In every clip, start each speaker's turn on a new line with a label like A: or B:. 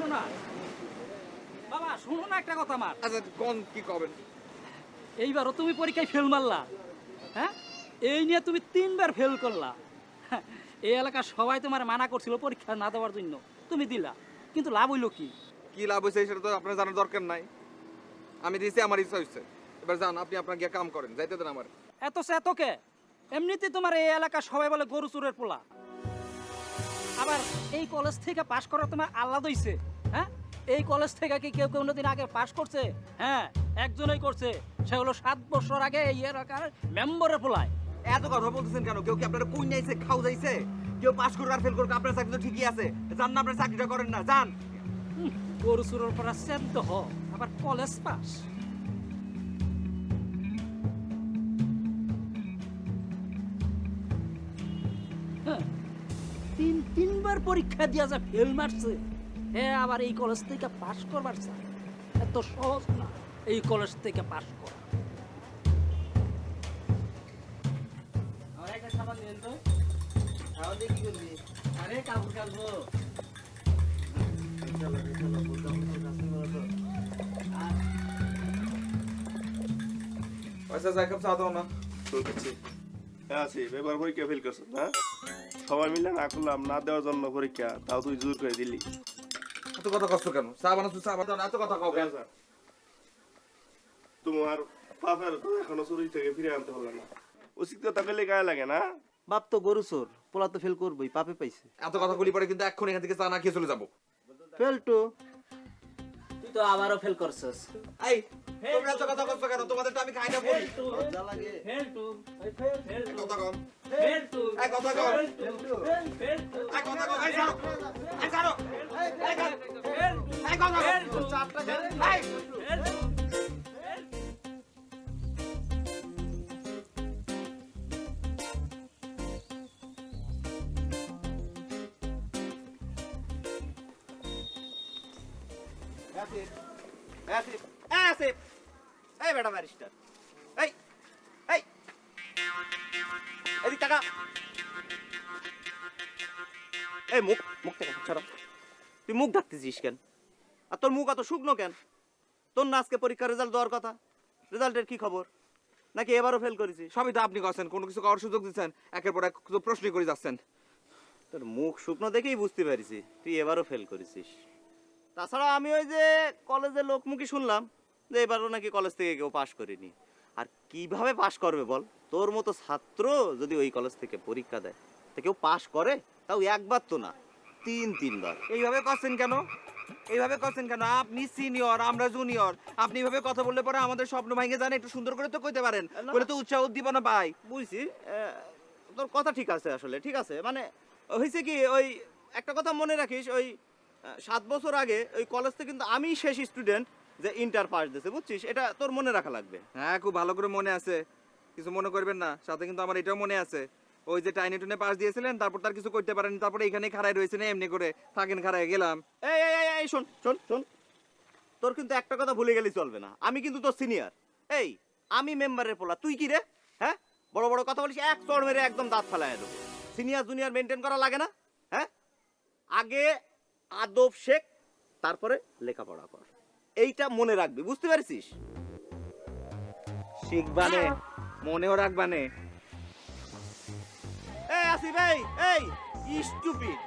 A: শোনো না বাবা, শোনো না একটা কথা আমার।
B: আচ্ছা কোন কি করবেন?
A: এইবারও তুমি পরীক্ষায় ফেল মারলা, হ্যাঁ? এই নিয়ে তুমি 3বার ফেল করলা। হ্যাঁ, এই এলাকার সবাই তোমার মানা করছিল পরীক্ষা না দেওয়ার জন্য, তুমি দিলা, কিন্তু লাভ হইলো কি?
B: কি লাভ হয়েছে সেটা তো আপনার জানার দরকার নাই। আমি দিয়েছি, আমার ইচ্ছা হয়েছে। এবার যান, আপনি আপনার গিয়ে কাম করেন, যাইতে দেন আমার।
A: এত সে এতকে এমনিতে তোমার এই এলাকার সবাই বলে গরু চোরের পোলা। আবার এই কলেজ থেকে পাশ করা তোমার আহ্লাদ হইছে, হ্যাঁ? এই কলেজ থেকে কি কেউ কোনোদিন আগে পাশ করছে? হ্যাঁ, একজনই করছে, সে হলো 7 বছর আগে এই এলাকার মেম্বারের পোলায়।
B: এত কথা বলতেছেন কেন? কেউ কি আপনারা কই নাইছে, খাও যাইছে? কেউ পাস করুক আর ফেল করুক, আপনার চাকরি তো ঠিকই আছে। যান না, আপনার চাকরিটা করেন না, যান।
A: গরু চোরের পোলা সেন্ত হ, আবার কলেজ পাস। হ্যাঁ, তিনবার পরীক্ষা দিয়া যা ফেল মারছে, হ্যাঁ, আবার এই কলেজ থেকে পাশ করবার চায়। এত সহজ না এই কলেজ থেকে পাশ করা। আরে কাপড় কাচবো।
B: আচ্ছা যাই, কাপ চা দাও না।
C: শুনতেছি। হ্যাঁ আছি, এবার পরীক্ষা ফেল করছো না? সবাই মিলে না করলাম, না দেওয়ার জন্য পরীক্ষা, তাও তুই জোর করে দিলি।
B: এত কথা কষ্ট কেন? চা বানাচ্ছ, চা বানাও না, এত কথা কও কেন?
C: তোমার বাপের তো এখনো চুরি থেকে ফিরে আনতে হলো না, উচিত কথা পেলে গায়ে লাগে না?
D: বাপ তো গরু চোর, পোলা তো ফেল করবই, পাপে পাইছে।
B: এত কথা বলি পরে কিন্তু এক্ষুনি এখান থেকে চা না খেয়ে চলে যাবো।
D: ফেল তো তুই তো আবারও ফেল করছিস।
B: এই তোমরা এত কথা কষ্ট কেন? তোমাদেরটা আমি খাই না বলি।
D: লজ্জা লাগে।
B: কথা কম। এই কথা কম। এই কথা কম। এই ছাড়ো। এই ছাড়ো। এই কথা কম। চারটা খেল। এই
D: আসিফ, এই বেটা ব্যারিস্টার, এই এই এদিক টাকা, এই মুখ থেকে ছাড়ো। তুই মুখ ঢাকতেছিস কেন? আর তোর মুখ এত শুকনো কেন? তোর না আজকে পরীক্ষার রেজাল্ট দেওয়ার কথা? রেজাল্টের কি খবর? নাকি এবারও ফেল করেছিস?
B: সবই তো আপনি করছেন, কোনো কিছু করার সুযোগ দিচ্ছেন, একের পর এক প্রশ্ন করে যাচ্ছেন।
D: তোর মুখ শুকনো দেখেই বুঝতে পারিছি তুই এবারও ফেল করেছিস। তাছাড়া আমি ওই যে কলেজে লোকমুখী শুনলাম যে এবারও নাকি কলেজ থেকে কেউ পাশ করেনি। আর কিভাবে পাশ করবে বল? তোর মতো ছাত্র যদি ওই কলেজ থেকে পরীক্ষা দেয় তা কেউ পাশ করে? তাও একবার তো না, তিনবার।
B: এইভাবে করছেন কেন? এইভাবে করছেন কেন? আপনি সিনিয়র, আমরা জুনিয়র। আপনি এইভাবে কথা বললে পরে আমাদের স্বপ্ন ভাঙে জানে, একটু সুন্দর করে তো কইতে পারেন, বলে তো উৎসাহ উদ্দীপনা পাই।
D: বুঝছি, তোর কথা ঠিক আছে, আসলে ঠিক আছে। মানে হয়েছে কি, ওই একটা কথা মনে রাখিস, ওই 7 বছর আগে ওই কলেজ থেকে কিন্তু আমি শেষ স্টুডেন্ট যে ইন্টার পাস দিয়েছে, বুঝছিস? এটা তোর মনে রাখা লাগবে।
B: হ্যাঁ, খুব ভালো করে মনে আছে, কিছু মনে করবেন না। সাথে কিন্তু আমার এটাও মনে আছে, ওই যে টাইনে টুনে পাস দিয়েছিলেন, তারপর তার কিছু করতে পারেন, তারপরে এখানে খাড়াই রয়েছে না, এমনি করে থাকেন, খাড়াই গেলাম।
D: এই এই এই এই শোন শোন শোন, তোর কিন্তু একটা কথা ভুলে গেলে চলবে না, আমি কিন্তু তোর সিনিয়র। এই আমি মেম্বারের পোলা, তুই কি রে? হ্যাঁ, বড় বড় কথা বলিস, এক চড় মেরে একদম দাঁত ফেলায় দেবো। সিনিয়র জুনিয়র মেনটেন করা লাগে না? হ্যাঁ, আগে আদব শেখ, তারপরে লেখাপড়া কর, এইটা মনে রাখবি, বুঝতে পারছিস?
B: শিখবানে, মনেও রাখবানে।
D: এই আসিফ, এই স্টুপিড।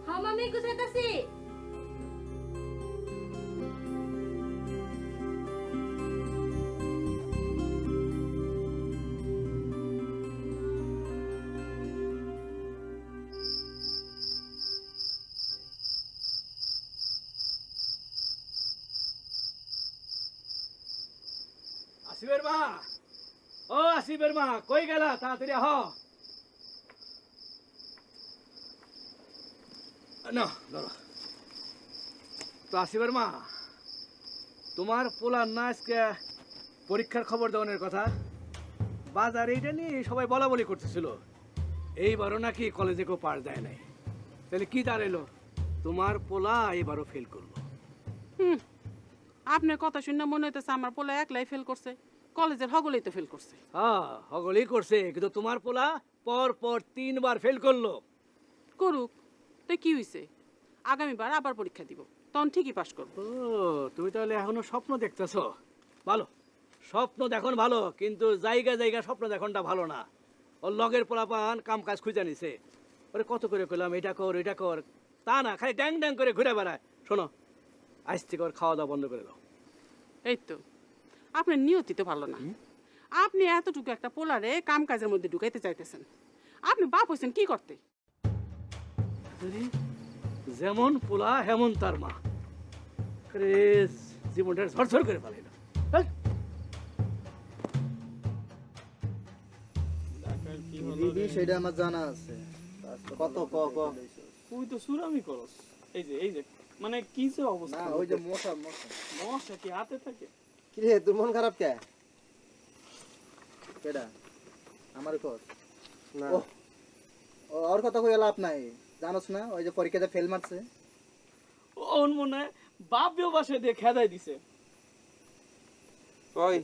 E: হ্যাঁ মামি, গুছাইতাছি।
A: আসিফের মা, ও আসিফের মা, কই গেলা? তাড়াতাড়ি হ।
F: না ধরো তো আসিবার মা, তোমার পোলার না আজকে পরীক্ষার খবর দেওয়ানোর কথা, বাজারে এইটা নিয়ে সবাই বলা বলি করতেছিল এইবারও নাকি কলেজে কেউ পাশ দেয় নাই। তাহলে কি দাঁড়াইলো, তোমার পোলা এবারও ফেল করলো।
G: আপনার কথা শুনে মনে হইতেছে আমার পোলা একলাই ফেল করছে, কলেজের হগলেই তো ফেল করছে।
F: হ্যাঁ হগলই করছে, কিন্তু তোমার পোলা পর পর 3 বার ফেল করলো।
G: করুক, তো কি হইছে, আগামীবার আবার পরীক্ষা দিব, তখন ঠিকই পাশ করবো।
F: ও তুমি তাহলে এখনো স্বপ্ন দেখতেছো? ভালো, স্বপ্ন দেখুন ভালো, কিন্তু জায়গা জায়গা স্বপ্ন দেখনটা ভালো না। ওর লগের পোলাপান কাম কাজ খুঁজে নিছে, ওরে কত করে কইলাম এটা কর এটা কর, তা না খালি ড্যাং ড্যাং করে ঘুরে বেড়ায়। শোনো, আজ থেকে ওর খাওয়া দাওয়া বন্ধ করে দাও।
G: এই তো আপনার নিয়তি তো ভালো না। আপনি এতটুকু একটা পোলারে কাম কাজের মধ্যে ঢুকাইতে চাইতেছেন। আপনি বাপ হইছেন কি করতে?
F: আরে, যেমন পোলা হেমন তার মা, আরে জীবনটা ঝরঝর করে ফেলাইল।
H: দিদি সেটা আমার জানা আছে।
D: কত ক ক
I: তুই তো সুরামি করস। এই যে মানে কি যে
H: না
I: অবস্থা,
H: ওই যে মশা মশা।
I: মশা কি হাতে থাকে?
H: কি রে তোর মন খারাপ কে? কেডা? আমার কর
I: না
H: ও ওর কথা কই লাভ নাই, জানোস না ওই যে পরীক্ষাতে ফেল মারছে।
I: ওর মনে হয় বাপ বাসায় দিয়ে খেদাই দিছে।
B: ওই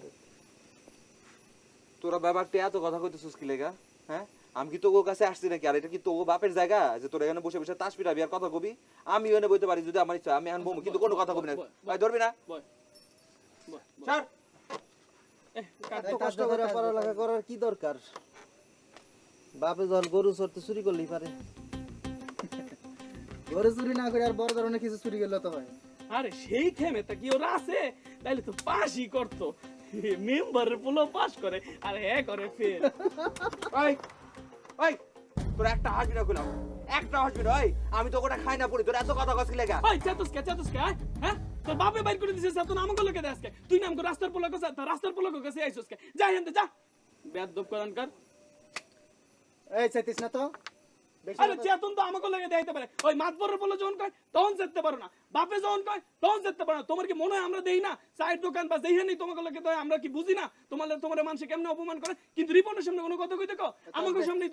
B: তোরা ব্যাপারটা এত কথা কইতেছিস কি লেগা? হ্যাঁ, আমি কি তোর কাছে আসছি নাকি? আর এটা কি তোর বাপের জায়গা যে তোরা এখানে বসে বসে তাস পিটাবি আর কথা কবি? আমি এখানে বইতে পারি যদি আমার ইচ্ছা, আমি এখন বমু, কিন্তু কোনো কথা কবি না। ভাই ধরবি না?
I: বয় বয়
B: ছাড়।
H: এত কষ্ট করে পড়ালেখা করার কি দরকার? বাপে যখন গরু চড়তে চুরি করলেই পারে। গরু চুরি না করে আর বড় ধরনের কিছু চুরি করলে তো হয়।
I: আরে সেই থেমে তা কি ওরা আছে? তাইলে তো পাসই করতো। মেম্বারের পোলো পাস করে আর হ্যাঁ করে ফেল।
B: ওই ওই তোরা একটা হাসবি না কইলাম, একটা হাসবি না। ওই আমি তো ওটা খাই না পড়ি, তোরা এত কথা কস কি লেগা?
I: ওই চেতুসকে হ্যাঁ, তোর বাপে বাইর করে দিছিস, তুই আমাকে লোকে দে আজকে। তুই নাম করে রাস্তার পোলা কাছে, রাস্তার পোলা কাছে আইছসকে। যা হেনতে যা, বেয়াদব করানকার।
H: এই চাইতিস না তো বেশি
I: আরে চেতন তো আমাকে লেগে দেখাইতে পারে। ওই মাতবরের বলে যখন কয় তখন যেতে পারো না, বাপে যখন কয় তখন যেতে পারো না। তোমার কি মনে হয় আমরা দেই না? চায়ের দোকান বা যেই নেই তোমাকে লেগে দেয়, আমরা কি বুঝি না? তোমার মানুষে কেমনে অপমান করে, কিন্তু রিপনের সামনে কোনো কথা কইতে কও, আমাকে সামনে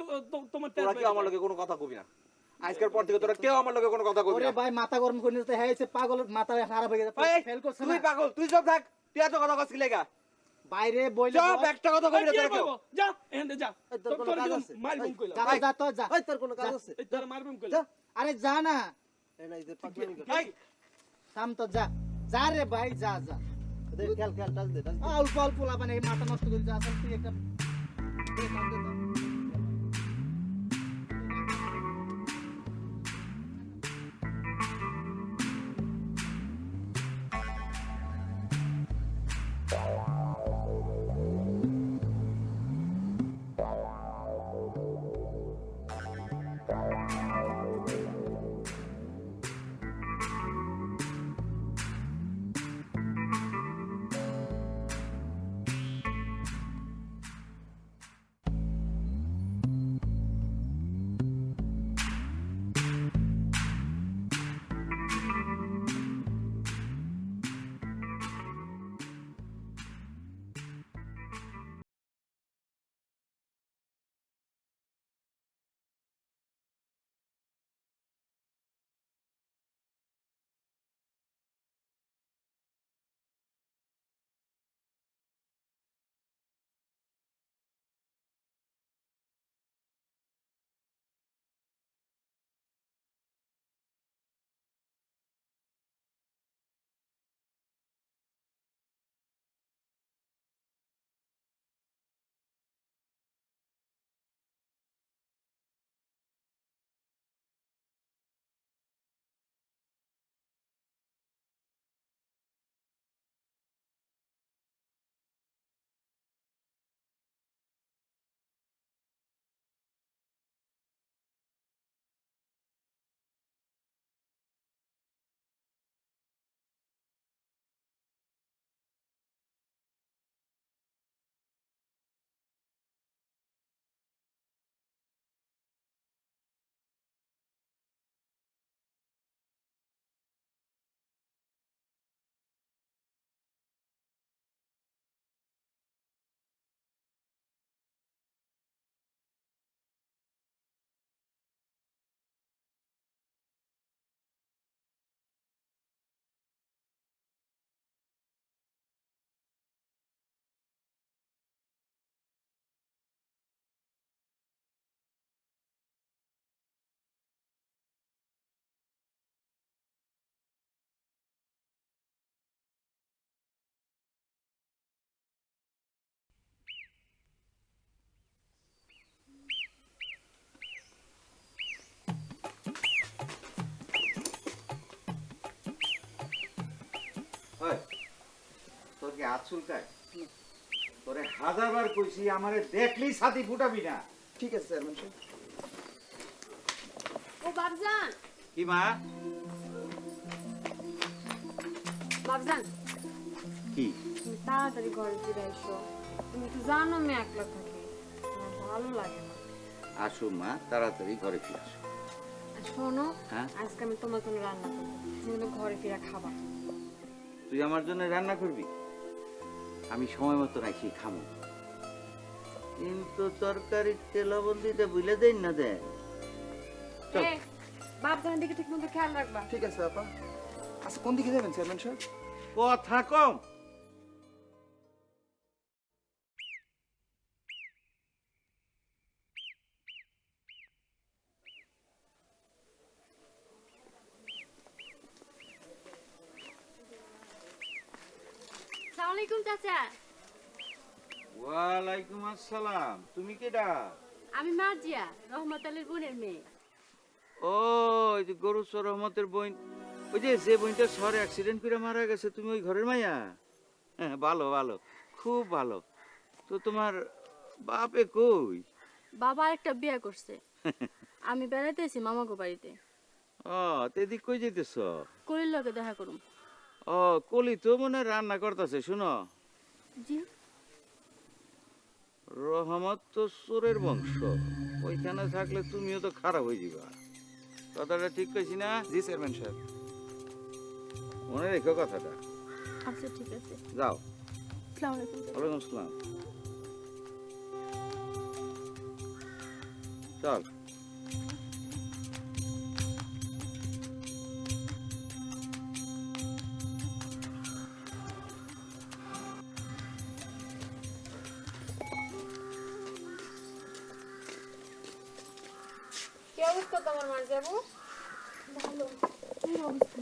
I: তোমার
B: তোরা কি আমার লগে কোনো কথা কবি না? আজকের পর থেকে তোরা কেউ আমার লগে কোনো কথা কবি
H: ওরে
B: না।
H: ভাই মাথা গরম করে নিতে হয়েছে, পাগল মাথা খারাপ হয়ে গেছে,
B: ওই,
H: ফেল করছে
B: তুই
H: না।
B: পাগল, তুই সব থাক, তুই এত কথা কস কি লেগা?
H: বাইরে বইলে
B: সব একটা কথা কবি না তোরা কেউ।
I: যা এখানে যা,
H: তোর কোনো কাজ আছে?
I: মারবুম কইলা,
H: যা যা তো যা। তোর কোনো কাজ আছে?
I: এই তোর মারবুম কইলা।
H: আরে যা না,
B: এই,
H: থাম তো যা, যা রে ভাই যা যা। খেল খেল টাচ দে, অল্প অল্প লাগানে মাথা নষ্ট করে যা। আসল তুই একটা দে, টাচ দে তো।
J: কি হাত চুলকায়? তোরে হাজারবার কইছি আমারে দেখলেই ছাতি ফুটাবি না।
B: ঠিক আছে চেয়ারম্যান সাহেব।
E: ও বাবজান,
J: কি মা?
E: বাবজান
J: কি?
E: তুমি তাড়াতাড়ি ঘরে ফিরে এসো। তুমি তো জানো আমি একলা থাকি, আমার ভালো লাগে না।
J: আসো মা, তাড়াতাড়ি ঘরে ফিরে আসো।
E: আর শোনো,
J: হ্যাঁ?
E: আজকে আমি তোমার জন্য রান্না করবো, তুমি কিন্তু ঘরে ফিরে খাবা।
J: তুই আমার জন্য রান্না করবি? আমি সময় মতো রাখি খামো, কিন্তু তরকারিতে লবণ দিতে ভুলে দেন না দেন। চল।
E: এ, বাবজানের দিকে ঠিক মতো খেয়াল রাখবা।
B: ঠিক আছে আপা। আচ্ছা কোন দিকে যাবেন চেয়ারম্যান সাহেব?
J: কথা কম।
E: আসসালামু আলাইকুম চাচা।
J: ওয়ালাইকুম আসসালাম। তুমি কেডা?
E: আমি মার্জিয়া, রহমত আলীর বোনের মেয়ে।
J: ও, ওই যে গরু রহমতের বোন, ওই যে বোনটা শহরে অ্যাক্সিডেন্ট করে মারা গেছে, তুমি ওই ঘরের মাইয়া? হ্যাঁ, ভালো ভালো, খুব ভালো। তো তোমার বাপে কই?
E: বাবা আরেকটা বিয়ে করছে। আমি বেড়াতে এসেছি মামাগো বাড়িতে।
J: ও, তেদিক কই যেতেছ?
E: কলির লগে দেখা করুম।
J: ও, কলি তো মনে হয় রান্না করতেছে। শুনো,
E: জি।
J: রহমত তো চোরের বংশ, ওইখানে থাকলে তুমিও তো খারাপ হয়ে যাবা। কথাটা ঠিক কইছি না?
B: জি চেয়ারম্যান সাহেব।
J: মনে রেখো কথাটা।
E: আচ্ছা ঠিক আছে।
J: যাও।
E: আসসালামু আলাইকুম।
J: ওয়ালাইকুম আসসালাম। চল।
E: কি অবস্থা তোমার মার যাবো? ভালো। কি অবস্থা?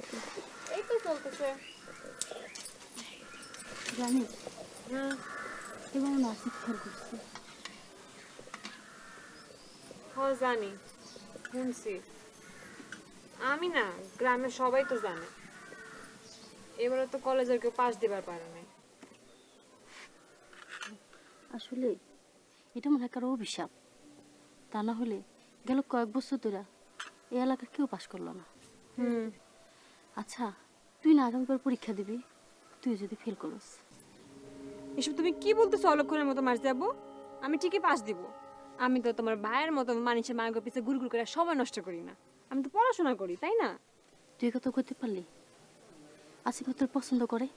E: এই তো চলতেছে। জানিস, এবার নাসিক খেয়াল করছি।
K: হ্যাঁ জানি, শুনছি। আমি না, গ্রামের সবাই তো জানে। এবারে তো কলেজের কেউ পাশ দিবার পারে নাই।
E: আসলে এটা মনে হয় কারো অভিশাপ। তা না হলে গেল কয়েক বছর ধরে এই এলাকার কেউ পাশ করলো না। আচ্ছা, তুই না আগামীবার পরীক্ষা দিবি, তুই যদি ফেল করিস?
K: এসব তুমি কি বলতেছো অলক্ষণের মতো মার যাবো? আমি ঠিকই পাশ দিব। আমি তো তোমার ভাইয়ের মতো মানুষের মার্গ পিছিয়ে গুড় করে সময় নষ্ট করি না। আমি তো পড়াশোনা করি, তাই না?
E: তুই কথা করতে পারলি? আসিফ তোর পছন্দ করে,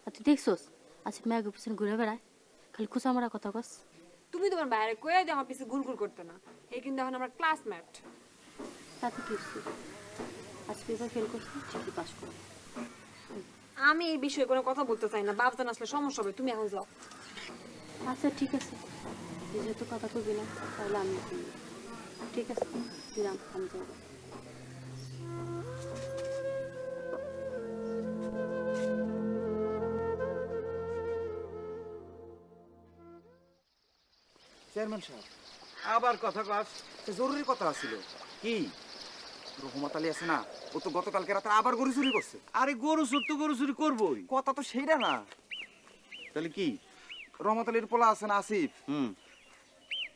E: আর তুই দেখছোস আসিফ ম্যাগো পিছনে ঘুরে বেড়ায়, খালি খোঁচা মারা কথা কস।
K: তুমি তোমার ভাইয়ের কয়ে দিয়ে আমার পিছিয়ে গুড় করতে না। এই কিন্তু এখন আমার ক্লাসমেট।
E: তাতে কি হচ্ছে? আজকে এবার ফেল করছি, ঠিকই পাস করবো।
K: আমি এই বিষয়ে কোনো কথা বলতে চাই না। বাপজান আসলে সমস্যা হবে। তুমি এখন যাও।
E: আচ্ছা ঠিক আছে, তুই যেহেতু কথা কবি না তাহলে আমি শুনবো। ঠিক আছে, তুই রাম, আমি যাবো।
B: চেয়ারম্যান সাহেব,
J: আবার কথা কস?
B: একটা জরুরি কথা আছিল।
J: কি?
B: রহমত আলী আছে না, ও তো গতকালকে রাতে আবার গরু চুরি করছে।
J: আরে গরু চোর তো গরু চুরি করবোই।
B: কথা তো সেইটা না।
J: তাহলে কি?
B: রহমত আলীর পোলা আছে না আসিফ,
J: হুম,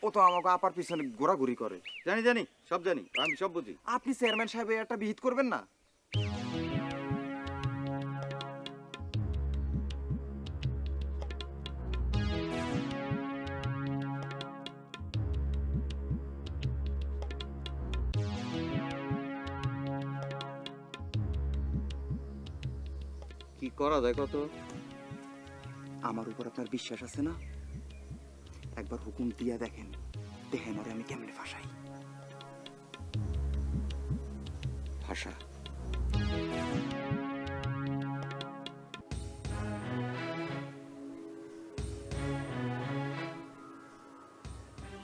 B: ও তো আমাকে আপার পিছনে ঘোরাঘুরি করে।
J: জানি জানি, সব জানি, আমি সব বুঝি।
B: আপনি চেয়ারম্যান সাহেব একটা বিহিত করবেন না?
J: কি করা যায় কত?
B: আমার উপর আপনার বিশ্বাস আছে না? একবার হুকুম দিয়া দেখেন, দেখেন ওরে আমি কেমনে ফাঁসাই।
J: ভাষা।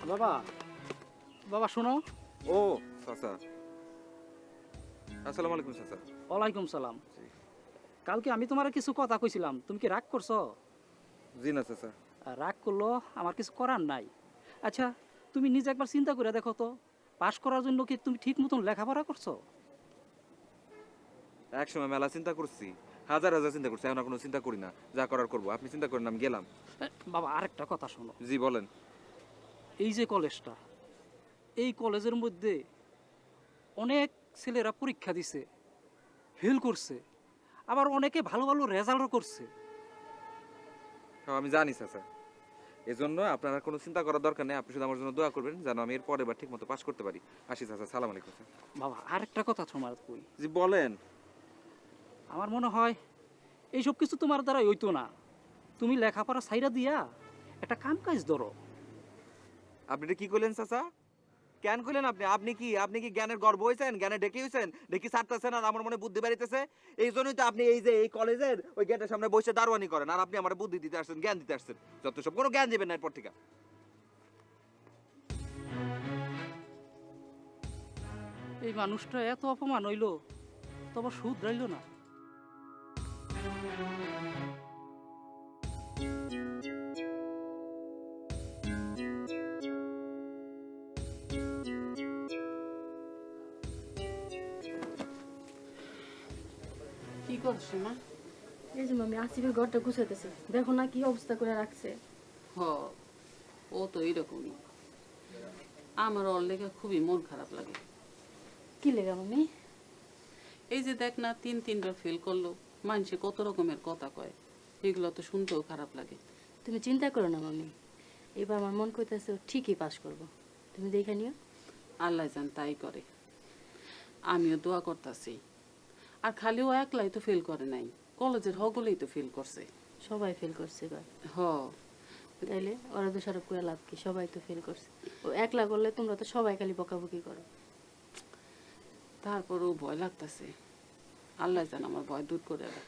A: বাবা, বাবা শোনো।
B: ও চাচা, আসসালামু আলাইকুম চাচা।
A: ওয়ালাইকুম সালাম। কালকে আমি তোমার কিছু কথা কইছিলাম, তুমি কি রাগ করছো?
B: জি না চাচা।
A: রাগ করলো, আমার কিছু করার নাই। আচ্ছা, তুমি নিজে একবার চিন্তা করে দেখো তো, পাশ করার জন্য কি তুমি ঠিক মতন লেখাপড়া করছো?
B: এক সময় মেলা চিন্তা করছি, হাজার হাজার চিন্তা করছি, এখন আর কোনো চিন্তা করি না, যা করার করবো। আপনি চিন্তা করেন, আমি গেলাম।
A: বাবা আরেকটা কথা শোনো,
B: জি বলেন।
A: এই যে কলেজটা, এই কলেজের মধ্যে অনেক ছেলেরা পরীক্ষা দিছে, ফেল করছে, আবার অনেকে ভালো ভালো রেজাল্টও করছে।
B: হ্যাঁ, আমি জানি চাচা। এজন্য আপনার আর কোনো চিন্তা করার দরকার নেই, আপনি শুধু আমার জন্য দোয়া করবেন যেন আমি এর পরের বার ঠিক মতো পাস করতে পারি। আসি চাচা, সালাম আলাইকুম।
A: বাবা আরেকটা কথা তোমার কই,
B: জি বলেন।
A: আমার মনে হয় এইসব কিছু তোমার দ্বারা হইতো না, তুমি লেখাপড়া ছাইরা দিয়া একটা কাম কাজ ধরো।
B: আপনি এটা কি করলেন চাচা? কেন করলেন আপনি? আপনি কি জ্ঞানের গর্ব হয়েছেন, জ্ঞানে ডেকে হয়েছেন, ডেকে ছাড়তেছেন আর আমার মনে বুদ্ধি বাড়িতেছে? এই জন্যই তো আপনি এই যে এই কলেজের ওই গেটের সামনে বসে দারোয়ানি করেন, আর আপনি আমার বুদ্ধি দিতে আসছেন, জ্ঞান দিতে আসছেন। যত সব, কোনো জ্ঞান দিবেন না এরপর থেকে।
A: এই মানুষটা এত অপমান হইলো, তবে সুদ রাইল না।
G: কি করছো মা?
E: এই যে মামি আসিফের ঘরটা গুছাইতেছে, দেখো না কি অবস্থা করে রাখছে।
G: হ, ও তো এরকমই। আমার ওর লেগে খুবই মন খারাপ লাগে।
E: কি লেগা মামি?
G: এই যে দেখ না, তিনবার ফেল করলো, মানুষে কত রকমের কথা কয়, এগুলো তো শুনতেও খারাপ লাগে।
E: তুমি চিন্তা করো না মামি, এবার আমার মন কইতেছে ও ঠিকই পাস করবো, তুমি দেখে নিও।
G: আল্লাহ জান তাই করে, আমিও দোয়া করতেছি। আর খালি ও একলাই তো ফেল করে নাই, কলেজের হগলেই তো ফেল করছে।
E: সবাই ফেল করছে এবার,
G: হ,
E: তাইলে ওরা দোষারোপ করে লাভ কি? সবাই তো ফেল করছে, ও একলা করলে তোমরা তো সবাই খালি বকাবকি করো।
G: তারপরও ভয় লাগতেছে। আল্লাহ জান আমার ভয় দূর করে দেয়।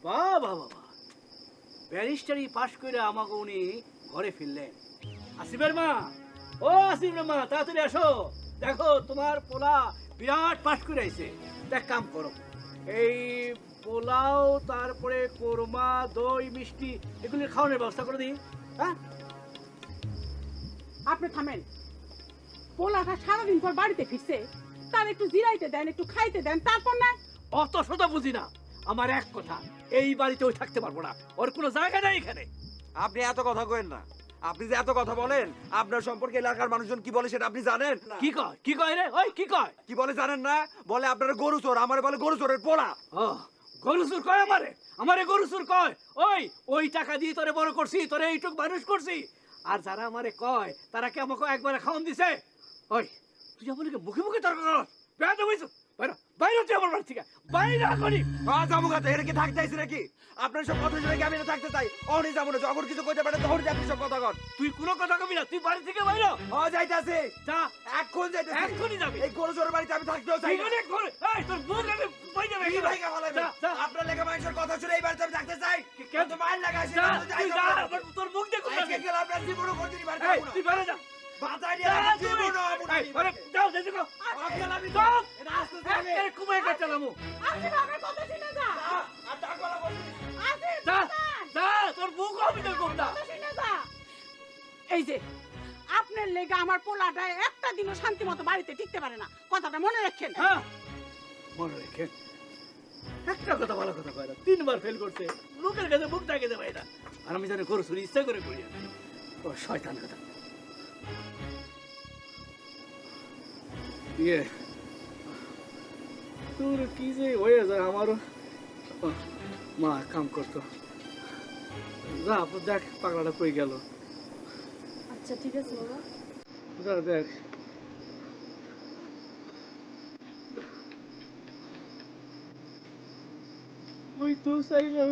F: বাহ বাহ বাহ, ব্যারিস্টারি পাশ করে আমাকে উনি ঘরে ফিরলেন। আসিফের মা, ও আসিফের মা, তাড়াতাড়ি আসো, দেখো তোমার পোলা বিরাট পাশ করে আইছে। দেখ কাম করো, এই পোলাও, তারপরে কোরমা, দই, মিষ্টি এগুলির খাওয়ানোর ব্যবস্থা করে দিই। হ্যাঁ,
G: আপনি থামেন। পোলাটা সারাদিন পর বাড়িতে ফিরছে, তার একটু জিরাইতে দেন, একটু খাইতে দেন, তারপর না।
F: অত শত বুঝি না, আমার এক কথা, এই বাড়িতে ওই থাকতে পারবো না, ওর কোনো জায়গা নাই এখানে।
B: আপনি এত কথা কইেন না। আপনি যে এত কথা বলেন, আপনার সম্পর্কে এলাকার মানুষজন কি বলে সেটা আপনি জানেন?
F: কি কয় রে? ওই কি কয়?
B: কি বলে জানেন না? বলে আপনার গরু চোর, আমারে বলে গরু চোরের পোলা।
F: ও, গরু চুর কয় আমারে গরু চুর কয়। ওই টাকা দিয়ে তোরে বড় করছি, তোরে এইটুক মানুষ করছি, আর যারা আমারে কয় তারা কি আমাকে একবারে খাওয়ান দিছে? ওই তুই আমার মুখে মুখে তর্ক কর, বেয়াদব হইছ। বাইরে বাইরে তুই আমার বাড়ি থেকে বাইরে করি।
B: যাবো গাতে, এটা কি থাকতে আইছি নাকি? আপনার সব কথা শুনে কি আমি না থাকতে চাই? অনি যাবো না, যখন কিছু কইতে পারে তখন আপনি সব কথা কর।
F: তুই কোনো কথা কবি না, তুই বাড়ি থেকে বাইরে
B: যাইতাছে,
F: যা,
B: এখন যাইতাছে,
F: এক্ষুনি যাবি।
B: এই গরু চোরের বাড়িতে আমি থাকতেও চাই না।
F: এই তোর মুখ আমি বাইরে
B: কি ভাইগা বলাইবেন? আপনার লেখা মানুষের কথা শুনে এই বাড়িতে আমি থাকতে চাই।
F: কেন?
B: তো মাইল লাগাইছে,
F: যা,
B: তো যাই
F: তুই
B: না।
F: যা, তোর মুখ দেখো না।
B: আজকে গেলে আপনার জীবনও করতে পারবো
F: এই
B: না।
F: তুই বাইরে যা।
B: বাঁচাই দিয়ে রাখা জীবনও আমি
F: এই, আরে, যাও, যাই দেখো।
B: অজ্ঞান আমি তো।
F: চল,
B: এটা আসতে যাবে।
F: একেবারে কুমায় কাটালামু।
B: আর ডাক বলা বলছি।
F: যা, যা, তোর মুখ আমি দেখব না।
G: এই যে আপনার লেগে আমার পোলাটা একটা দিনও শান্তি মতো বাড়িতে টিকতে পারে না, কথাটা মনে রাখেন।
F: হ্যাঁ, মনে রেখে একটা কথা, ভালো কথা কয় না, 3বার ফেল করছে, লোকের কাছে মুখ ডাকে ভাই না। আর আমি জানি গরু চুরি ইচ্ছা করে করি আমি। ও শয়তান কথা। ইয়ে, তোর কি যে হয়ে যায় আমারও। মা কাম করতো, যা দেখ পাগলাটা কই গেল।
E: আচ্ছা ঠিক আছে বাবা।
F: যা দেখ। ওই তো চাইলাম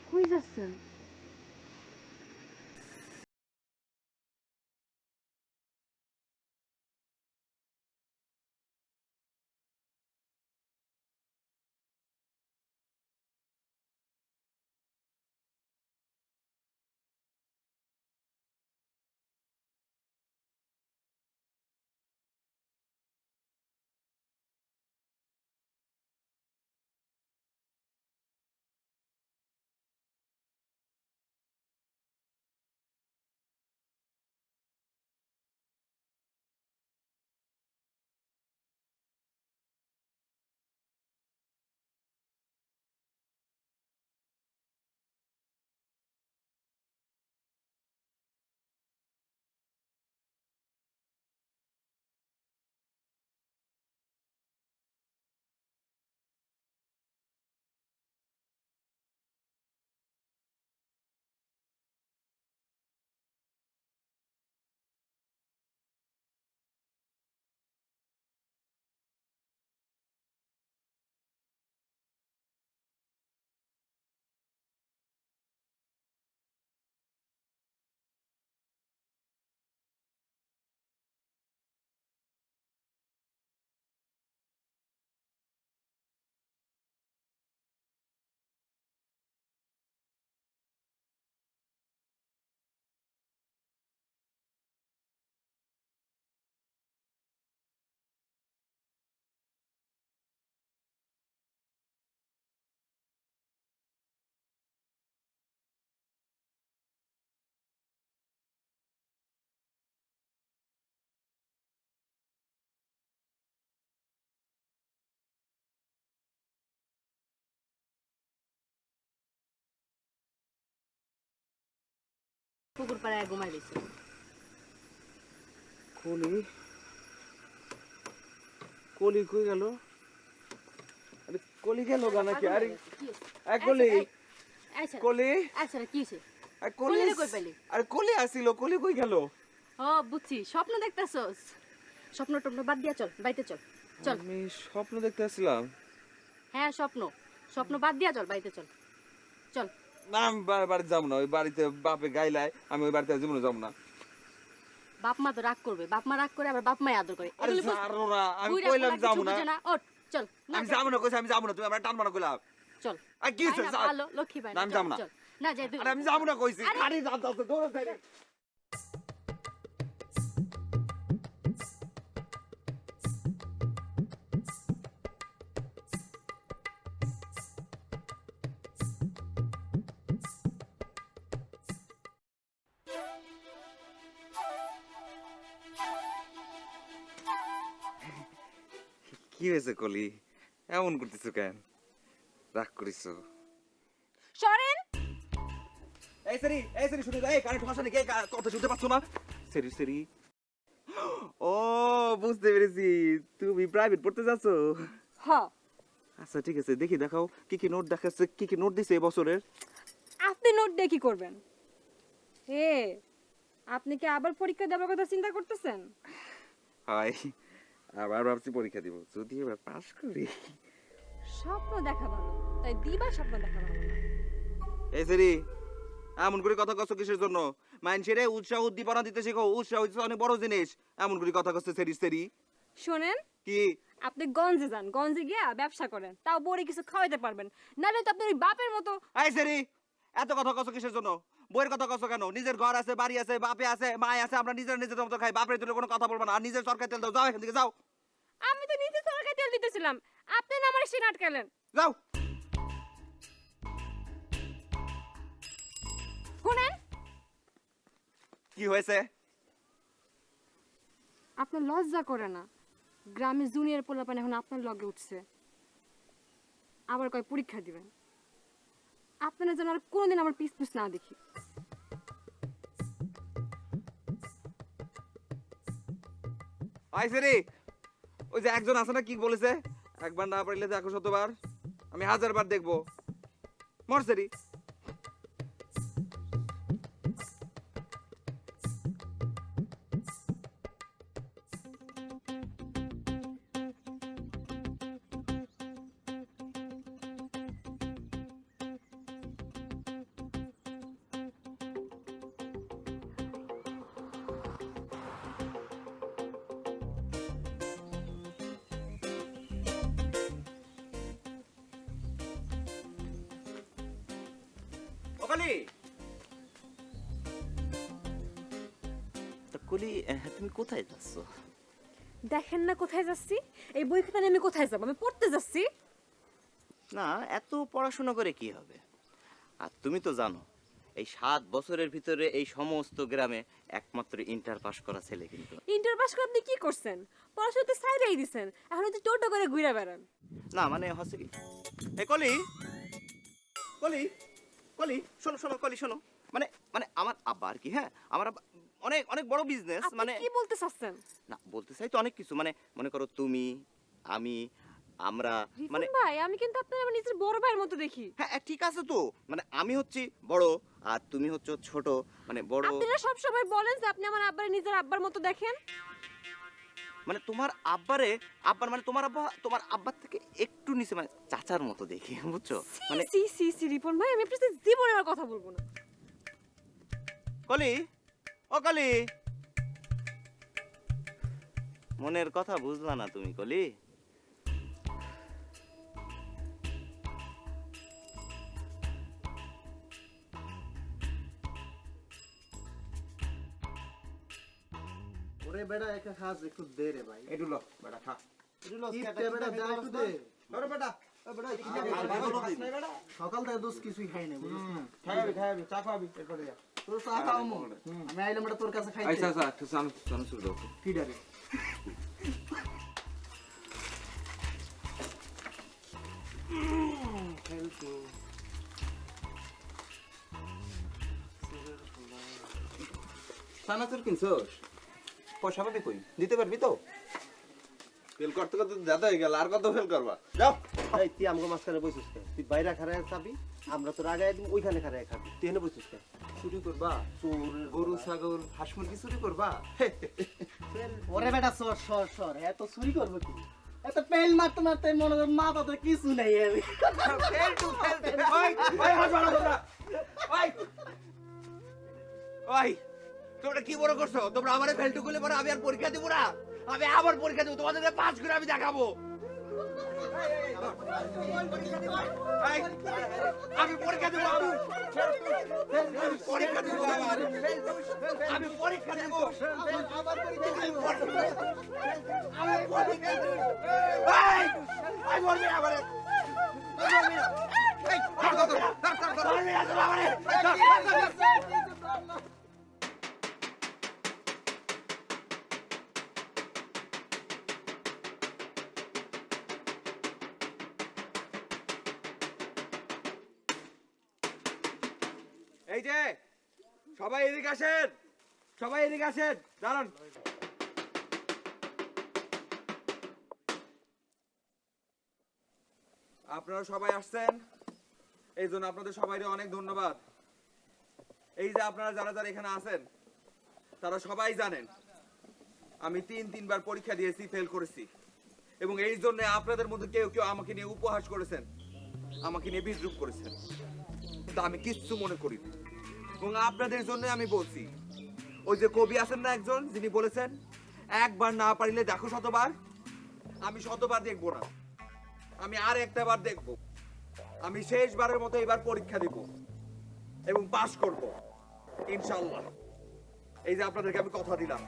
E: কই যাচ্ছেন? পুকুর পাড়ায় ঘুমাই দিছি।
J: কলি কলি কই গেল? আরে কলি গেল গা নাকি? আরে আরে কলি কলি
E: আচ্ছা কি হইছে?
J: আরে কলি
E: কলিরে কই পাইলি?
J: আরে কলি আসিল, কলি কই গেল?
E: ও বুঝছি, স্বপ্ন দেখতাছস। স্বপ্ন টপ্ন বাদ দিয়া চল, বাড়িতে চল। চল।
J: আমি স্বপ্ন দেখতে আসছিলাম।
E: হ্যাঁ স্বপ্ন, স্বপ্ন বাদ দিয়া চল, বাড়িতে চল। চল।
J: না আমি বাড়িতে যাবো না, ওই বাড়িতে বাপে গাইলায়, আমি ওই বাড়িতে জীবনে যাবো না।
E: বাপ মা তো রাগ করবে, বাপ মা রাগ করে আবার বাপ মাই আদর করে।
J: আরে ছাড়ো না, আমি কইলাম যাবো না।
E: ওঠ চল।
J: আমি যাবো না, কইছি আমি যাবো না, তুমি আমার টানবা না কইলাম।
E: চল।
J: আর কি হইছে?
E: ভালো লক্ষ্মী ভাই।
J: না, আমি যাবো না।
E: চল। না যাই তুই।
J: আরে আমি যাবো না কইছি। আরে যাও দৌড়ে যাই। কি হয়েছে কলি? এমন করতেছো কেন? রাগ করিছো?
K: সরেন।
B: এই সেরি শুনে যাই, কানে ঠোকা শুনে কে কথা শুনতে পাচ্ছ না? সেরি ও বুঝতে পেরেছি, তুমি প্রাইভেট পড়তে যাচ্ছ।
K: হ।
B: আচ্ছা ঠিক আছে, দেখি দেখাও কি কি নোট দেখাচ্ছে, কি কি নোট দিছে এই বছরের।
K: আপনি নোট দিয়ে কি করবেন? এ আপনি কি আবার পরীক্ষা দেওয়ার কথা চিন্তা করতেছেন?
B: হয়, আবার ভাবছি পরীক্ষা দিব, যদি এবার পাস করি।
K: স্বপ্ন দেখা ভালো, তাই দিবা স্বপ্ন দেখা ভালো না।
B: এই সেরি, এমন করে কথা কচ্ছ কিসের জন্য? মানুষের উৎসাহ উদ্দীপনা দিতে শেখো, উৎসাহ হচ্ছে অনেক বড় জিনিস। এমন করে কথা কচ্ছ সেরি।
K: শোনেন,
B: কি?
K: আপনি গঞ্জে যান, গঞ্জে গিয়া ব্যবসা করেন, তাও বড়ি কিছু খাওয়াইতে পারবেন, নাহলে তো আপনার ওই বাপের মতো।
B: এই সেরি, এত কথা কচ্ছ কিসের জন্য? বইয়ের কথা কচ্ছ কেন? নিজের ঘর আছে, বাড়ি আছে, বাপে আছে, মায় আছে, আমরা নিজের মতো খাই, বাপের তুলে কোনো কথা বলবো না। আর নিজের সরকার তেল দাও, যাও এখান থেকে যাও।
K: আমি তো নিজে সরকার তেল দিতেছিলাম, আপনি না আমার সে আটকালেন।
B: যাও।
K: শুনেন,
B: কি হয়েছে?
K: আপনার লজ্জা করে না? গ্রামে জুনিয়র পোলাপান এখন আপনার লগে উঠছে, আবার কয় পরীক্ষা দিবেন। আপনারা যেন আর কোনোদিন আমার পিস না দেখি।
B: আই সেরি, ওই যে একজন আছে না, কি বলেছে, একবার না পারলে দেখো শতবার, আমি 1000 বার দেখবো। মর সেরি।
D: ও কলি, তা কলি, তুমি কোথায় যাচ্ছ?
K: দেখেন না কোথায় যাচ্ছি, এই বই খাতা নিয়ে আমি কোথায় যাবো? আমি পড়তে যাচ্ছি।
D: না, এত পড়াশোনা করে কি হবে? আর তুমি তো জানো এই 7 বছরের ভিতরে এই সমস্ত গ্রামে একমাত্র ইন্টার পাস করা ছেলে কিন্তু।
K: ইন্টার পাস করে আপনি কি করছেন? পড়াশোনাতে সাইডেই দিছেন, এখন তো টোটো করে ঘুরে বেড়ান।
D: না মানে হচ্ছে কি, এই কলি, কলি, কলি, শোনো শোনো কলি, শোনো, মানে মানে আমার আব্বা আর কি, হ্যাঁ আমার আব্বা অনেক অনেক বড় বিজনেস,
K: আপনি
D: মানে
K: কি বলতে চাচ্ছেন?
D: না বলতে চাই তো অনেক কিছু, মানে মনে করো তুমি, আমি, আমরা, মানে
K: রিপন ভাই, আমি কিন্তু আপনার আমার নিজের বড় ভাইয়ের মতো দেখি।
D: হ্যাঁ ঠিক আছে তো, মানে আমি হচ্ছি বড় আর তুমি হচ্ছে ছোট, মানে বড়,
K: আপনারা সব সময় বলেন যে আপনি আমার আব্বারে নিজের আব্বার মতো দেখেন।
D: মানে তোমার আব্বারে, আব্বার মানে তোমার আব্বা তোমার আব্বার থেকে একটু নিচে, মানে চাচার মতো দেখি, বুঝছো? মানে
K: সি সি সি রিপন ভাই, আমি আপনার সাথে জীবনে আর কথা বলবো না।
D: কলি, ও কলি, মনের কথা বুঝলা না তুমি কলি?
H: ওরে বেটা একটা খাস একটু দে রে ভাই।
B: এটু লো বেটা খা।
H: বেটা যা একটু দে।
B: আরে বেটা, ও বেটা কি খাবি?
H: সকাল থেকে দোষ কিছুই খাই না, বুঝছিস না?
B: খাবি চা খাবি এরপরে যা।
H: তোর চা খাওয়া মো। আমি আইলাম বেটা তোর কাছে খাইতে।
B: আচ্ছা আচ্ছা একটু চান চান শুরু দাও।
H: কি ডারে?
B: সানাচুর কিনছস? পয়সা পাবি কই? দিতে পারবি তো?
C: ফেল করতে করতে দাদা হয়ে গেল, আর কত ফেল করবা? যাও।
H: এই তুই আমগো মাঝখানে বসিস কে? তুই বাইরে খারায় চাবি, আমরা তোর আগে একদম ওইখানে খারায় খাবি। তুই এনে বসিস কে?
B: চুরি করবা? চোর, গরু, ছাগল, হাঁস মুরগি চুরি করবা?
H: ওরে বেটা সর সর সর, এত চুরি করবো কি? এত পেল মারতে মারতে মনে হয় মাথা তো কিছু নাই আমি।
B: Fail to fail. ওই ওই হাত বাড়া তোমরা। ওই ওই তোমরা কি বড় করছো? তোমরা আমারে ফেলটু করলে পরে আমি আর পরীক্ষা দিব না। আমি আবার পরীক্ষা দেব, তোমাদের পাস করে আমি দেখাবো। এই, আমি পরীক্ষা দেব, আমি পরীক্ষা দেব, আমি পরীক্ষা দেব, আমি পরীক্ষা দেব। এই, এই বলবি না আমারে, বলবি না। এই, বলবি না তোরা আমারে। এই যে সবাই এদিকে আসেন, সবাই এদিকে আসেন, দাঁড়ান। আপনারা সবাই আসছেন, এই জন্য আপনাদের সবাইকে অনেক ধন্যবাদ। এই যে আপনারা যারা যারা এখানে আছেন তারা সবাই জানেন আমি 3-3 বার পরীক্ষা দিয়েছি, ফেল করেছি, এবং এই জন্য আপনাদের মধ্যে কেউ কেউ আমাকে নিয়ে উপহাস করেছেন, আমাকে নিয়ে বিদ্রুপ করেছেন, কিন্তু আমি কিচ্ছু মনে করিনি। এবং আপনাদের জন্য আমি বলছি, ওই যে কবি আছেন না একজন, যিনি বলেছেন একবার না পারিলে দেখো শতবার, আমি শতবার দেখবো না, আমি আর একটা বার দেখবো। আমি শেষবারের মতো এবার পরীক্ষা দিব এবং পাস করব ইনশাআল্লাহ। এই যে আপনাদেরকে আমি কথা দিলাম।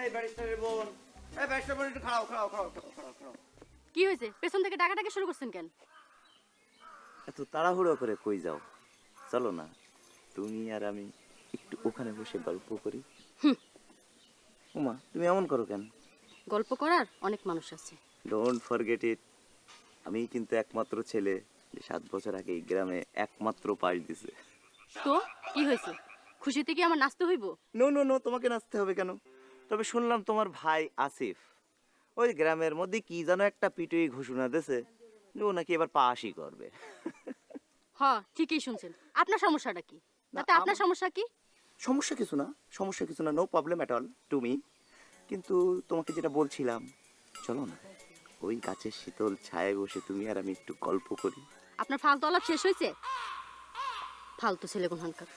D: এই ব্যারিস্টারের বোন, এই ব্যারিস্টার বোন একটু খাড়াও খাড়াও খাড়াও খাড়াও খাড়াও।
E: কি হয়েছে? পেছন থেকে ডাকাডাকি শুরু করছেন কেন?
D: এত তাড়াহুড়ো করে কই যাও? চলো না তুমি আর আমি একটু ওখানে বসে গল্প করি। উমা তুমি এমন করো কেন?
E: গল্প করার অনেক মানুষ আছে।
D: ডোন্ট ফরগেট ইট, আমি কিন্তু একমাত্র ছেলে যে 7 বছর আগে এই গ্রামে একমাত্র পাস দিছে।
E: তো কি হয়েছে? খুশিতে কি আমার নাচতে হইব?
D: নো নো নো, তোমাকে নাচতে হবে কেন? তবে শুনলাম তোমার ভাই আসিফ ওই গ্রামের মধ্যে কি যেন একটা পিটুই ঘোষণা দিয়েছে যে ও নাকি এবার পাসই করবে।
E: হ, ঠিকই শুনছেন। আপনার সমস্যাটা কি? তাতে আপনার সমস্যা কি?
D: সমস্যা কিছু না, no problem at all to me. কিন্তু তোমাকে যেটা বলছিলাম, চলো না ওই গাছের শীতল ছায়ায় বসে তুমি আর আমি একটু গল্প করি।
E: আপনার ফালতু আলাপ শেষ হয়েছে? ফালতু ছেলে কোনখানকার।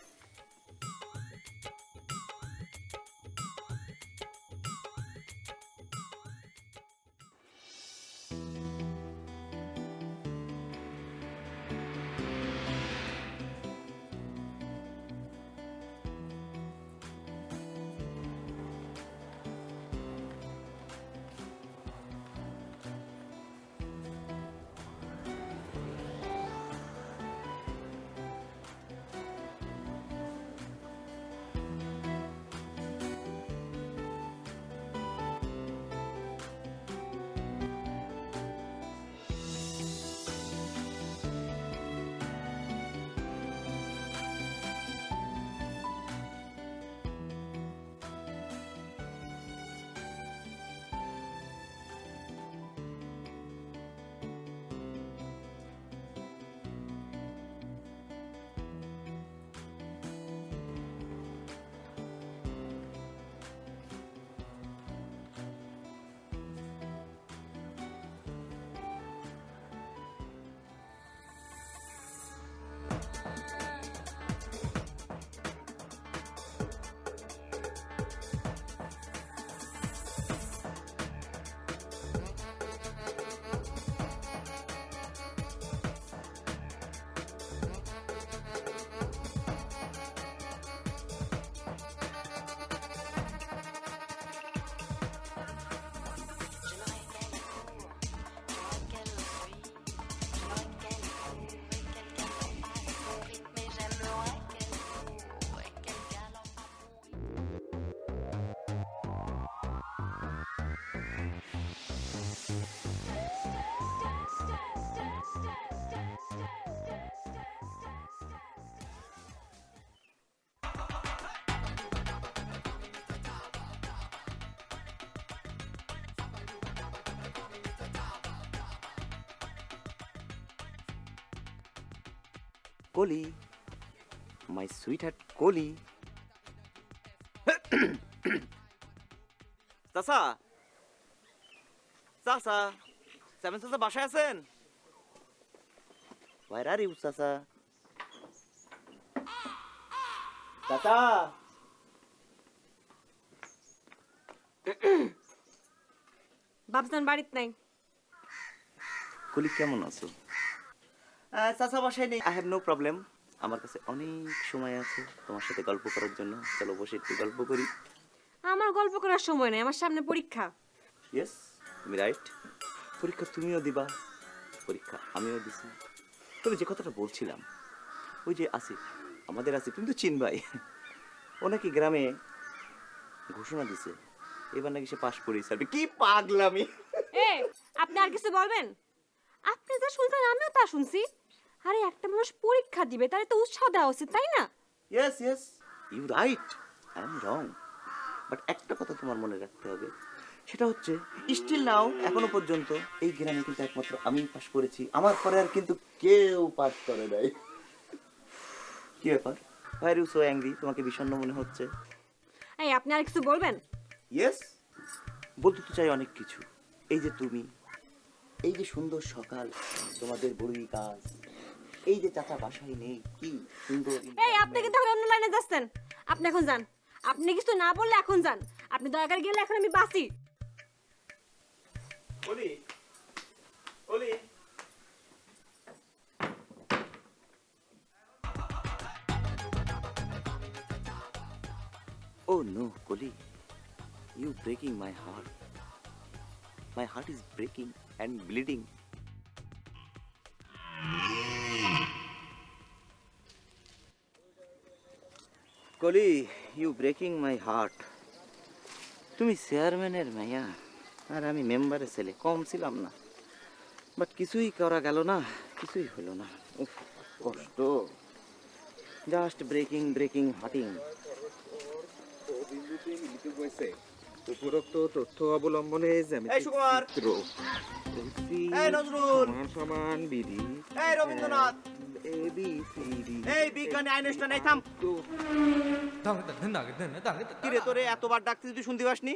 D: কলি, মাই সুইট হার্ট কলি। চাচা, চাচা, সেভেন চাচা বাসায় আছেন? Where are you, চাচা? চাচা,
K: বাপজান বাড়িতে নাই।
D: কলি কেমন আছো? চাচা বাসায় নেই। আই হ্যাভ নো প্রবলেম, আমার কাছে অনেক সময় আছে তোমার সাথে গল্প করার জন্য। চলো বসে একটু গল্প করি।
K: আমার গল্প করার সময় নেই, আমার সামনে পরীক্ষা।
D: ইয়েস, তুমি রাইট। পরীক্ষা তুমিও দিবা, পরীক্ষা আমিও দিছি। তবে যে কথাটা বলছিলাম, ওই যে আসিফ, আমাদের আসিফ, তুমি তো চিনবাই। ও নাকি গ্রামে ঘোষণা দিছে এবার নাকি সে পাশ করেই ছাড়বে। কি পাগলামি!
K: এ, আপনি আর কিছু বলবেন? আপনি যা শুনছেন আমিও তা শুনছি। আরে একটা মানুষ পরীক্ষা দিবে, তাহলে তো উৎসাহ দেওয়া উচিত, তাই না?
D: Yes yes, you right, I am wrong. But একটা কথা তোমার মনে রাখতে হবে, সেটা হচ্ছে স্টিল নাও, এখনো পর্যন্ত এই গ্রামে কিন্তু একমাত্র আমি পাশ করেছি। আমার পরে আর কিন্তু কেউ পাস করে নাই। কি ব্যাপার? Why are you so angry? তোমাকে বিষণ্ণ মনে হচ্ছে?
K: এই, আপনি আর কিছু বলবেন?
D: ইয়েস, বলতে তো চাই অনেক কিছু। এই যে তুমি, এই যে সুন্দর সকাল, তোমাদের বড়ই গাছ, এই যে চাচা বাসায় নেই, কি সুন্দর।
K: এই, আপনি কিন্তু এখন অন্য লাইনে যাচ্ছেন। আপনি এখন যান। আপনি কিছু না বললে এখন যান। আপনি দয়া করে গেলে এখন আমি বাঁচি।
D: ওলি, ওলি। Oh no, Koli, you breaking my heart. My heart is breaking and bleeding. Koli, you breaking my heart. তুমি চেয়ারম্যানের মাইয়া আর আমি মেম্বারের ছেলে, কম ছিলাম না। বাট কিছুই করা গেল না, কিছুই হলো না। উফ, কষ্ট। Just breaking breaking hurting.
B: উপরোক্ত তথ্য অবলম্বনে
D: এই সুকুমার, এই নজরুল,
B: সমান বিধি
D: এই Rabindranath,
B: A B C D
D: এই বিজ্ঞানী আইনস্টাইন এই থাম কিরে তোরে এতবার ডাকতে তুই শুনতে পাসনি?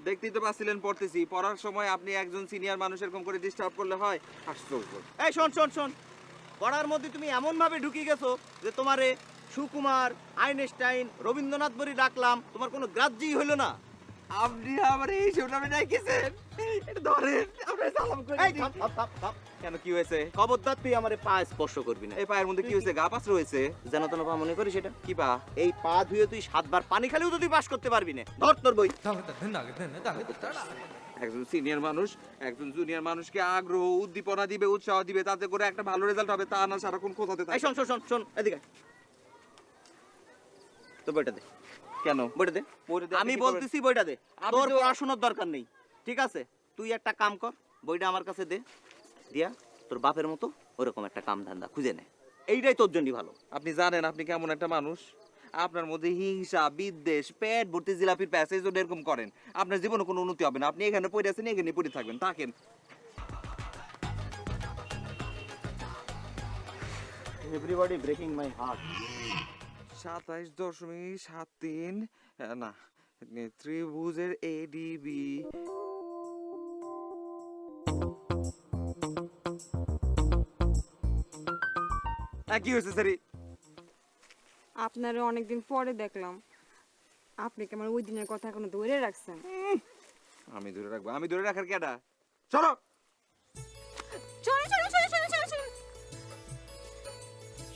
B: দেখতেই তো পাচ্ছিলেন পড়তেছি পড়ার সময় আপনি একজন সিনিয়র মানুষ এরকম করে ডিস্টার্ব করলে হয় আশ্চর্য
D: এই শোন শোন শোন পড়ার মধ্যে তুমি এমন ভাবে ঢুকে গেছো যে তোমারে সুকুমার আইনস্টাইন রবীন্দ্রনাথ বলি ডাকলাম তোমার কোনো গ্রাহ্যই হইলো না।
B: আপনি আমার এই শোনাবে ডাকিছেন এটা ধরেন আমরা সালাম করি
D: এই থাম থাম থাম থাম। কেন কি হয়েছে? খবরদার তুই আমারে পা স্পর্শ করবি না।
B: এই পায়ের মধ্যে কি হয়েছে গা পাত্র হয়েছে
D: যেন তেন পা মনে করিস এটা
B: কি পা
D: এই পা ধুয়ে তুই 7 বার পানি খালিও তো তুই পাস করতে পারবি না। ধর তোর বই।
B: একজন সিনিয়র মানুষ একজন জুনিয়র মানুষকে আগ্রহ উদ্দীপনা দিবে উৎসাহ দিবে তাতে করে একটা ভালো রেজাল্ট হবে তা না সারাক্ষণ খোঁজাতে
D: এই
B: থাকে
D: শোন শোন শোন শোন এদিকে আয়। তো বইটা দে
B: কেন
D: বইটা দে।
B: বইটা দিয়ে
D: আমি
B: আপনি কি
D: বলতেছি বইটা দে।
B: আপনি
D: তোর
B: তো-
D: পড়াশোনার দরকার নেই ঠিক আছে? তুই একটা কাম কর বইটা আমার কাছে দে দিয়া তোর বাপের মতো ওরকম একটা কাম ধান্দা খুঁজে নে এইটাই তোর জন্য ভালো।
B: আপনি জানেন আপনি কেমন একটা মানুষ আপনার মধ্যে হিংসা বিদ্বেষ পেট ভর্তি জিলাপির প্যাসেজ এরকম করেন আপনার জীবনে কোনো উন্নতি হবে না আপনি এখানে পড়ে আছেন এখানে পড়ে থাকবেন থাকেন
D: এভরিবডি ব্রেকিং মাই হার্ট।
B: 27.73 না ত্রিভুজের এডিবি কি হয়েছে স্যার
K: আপনারা অনেকদিন পরে দেখলাম আপনি কি আমার ওই দিনের কথা এখনো ধরে রাখছেন?
B: আমি ধরে রাখবো আমি ধরে রাখার কেডা চলো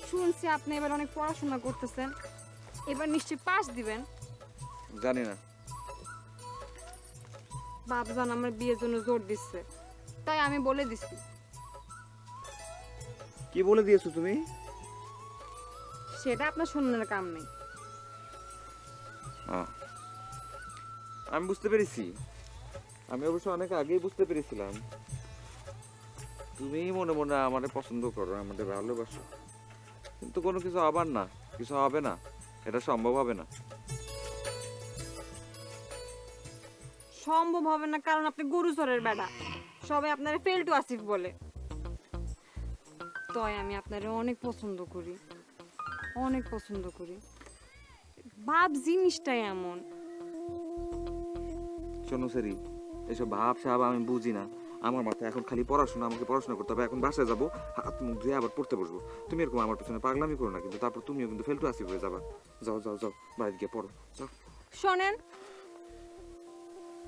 K: শুনছি আপনি এবার অনেক পড়াশোনা করতেছেন, এবার নিশ্চয়ই পাস দিবেন।
B: জানি না
K: বাপজান আমার বিয়ের জন্য জোর দিচ্ছে, তাই আমি বলে দিছি।
B: কি বলে দিয়েছো তুমি
K: সেটা আপনার শোনার কাম নেই।
B: আমি বুঝতে পেরেছি আমি অবশ্য অনেক আগেই বুঝতে পেরেছিলাম তুমি মনে মনে আমাদের পছন্দ করো আমাদের ভালোবাসো কিন্তু কোনো কিছু আবার না কিছু হবে না এটা সম্ভব হবে না
K: সম্ভব হবে না কারণ আপনি গরু চরের বেটা, সবাই আপনারা ফেল টু আসিফ বলে। তাই আমি আপনারে অনেক পছন্দ করি, অনেক পছন্দ করি। বাপ জিনিসটাই এমন।
B: শোনো সেরি এসব ভাব সাব আমি বুঝি না আমার মাথায় এখন খালি পড়াশোনা আমাকে পড়াশোনা করতে হবে এখন বাসায় যাবো হাত মুখ ধুয়ে আবার পড়তে বসবো তুমি এরকম আমার পেছনে পাগলামি করো না কিন্তু তারপর তুমিও কিন্তু ফেল টু আসিফ হয়ে যাবা যাও যাও যাও বাড়িতে গিয়ে পড়ো যাও
K: শোনেন,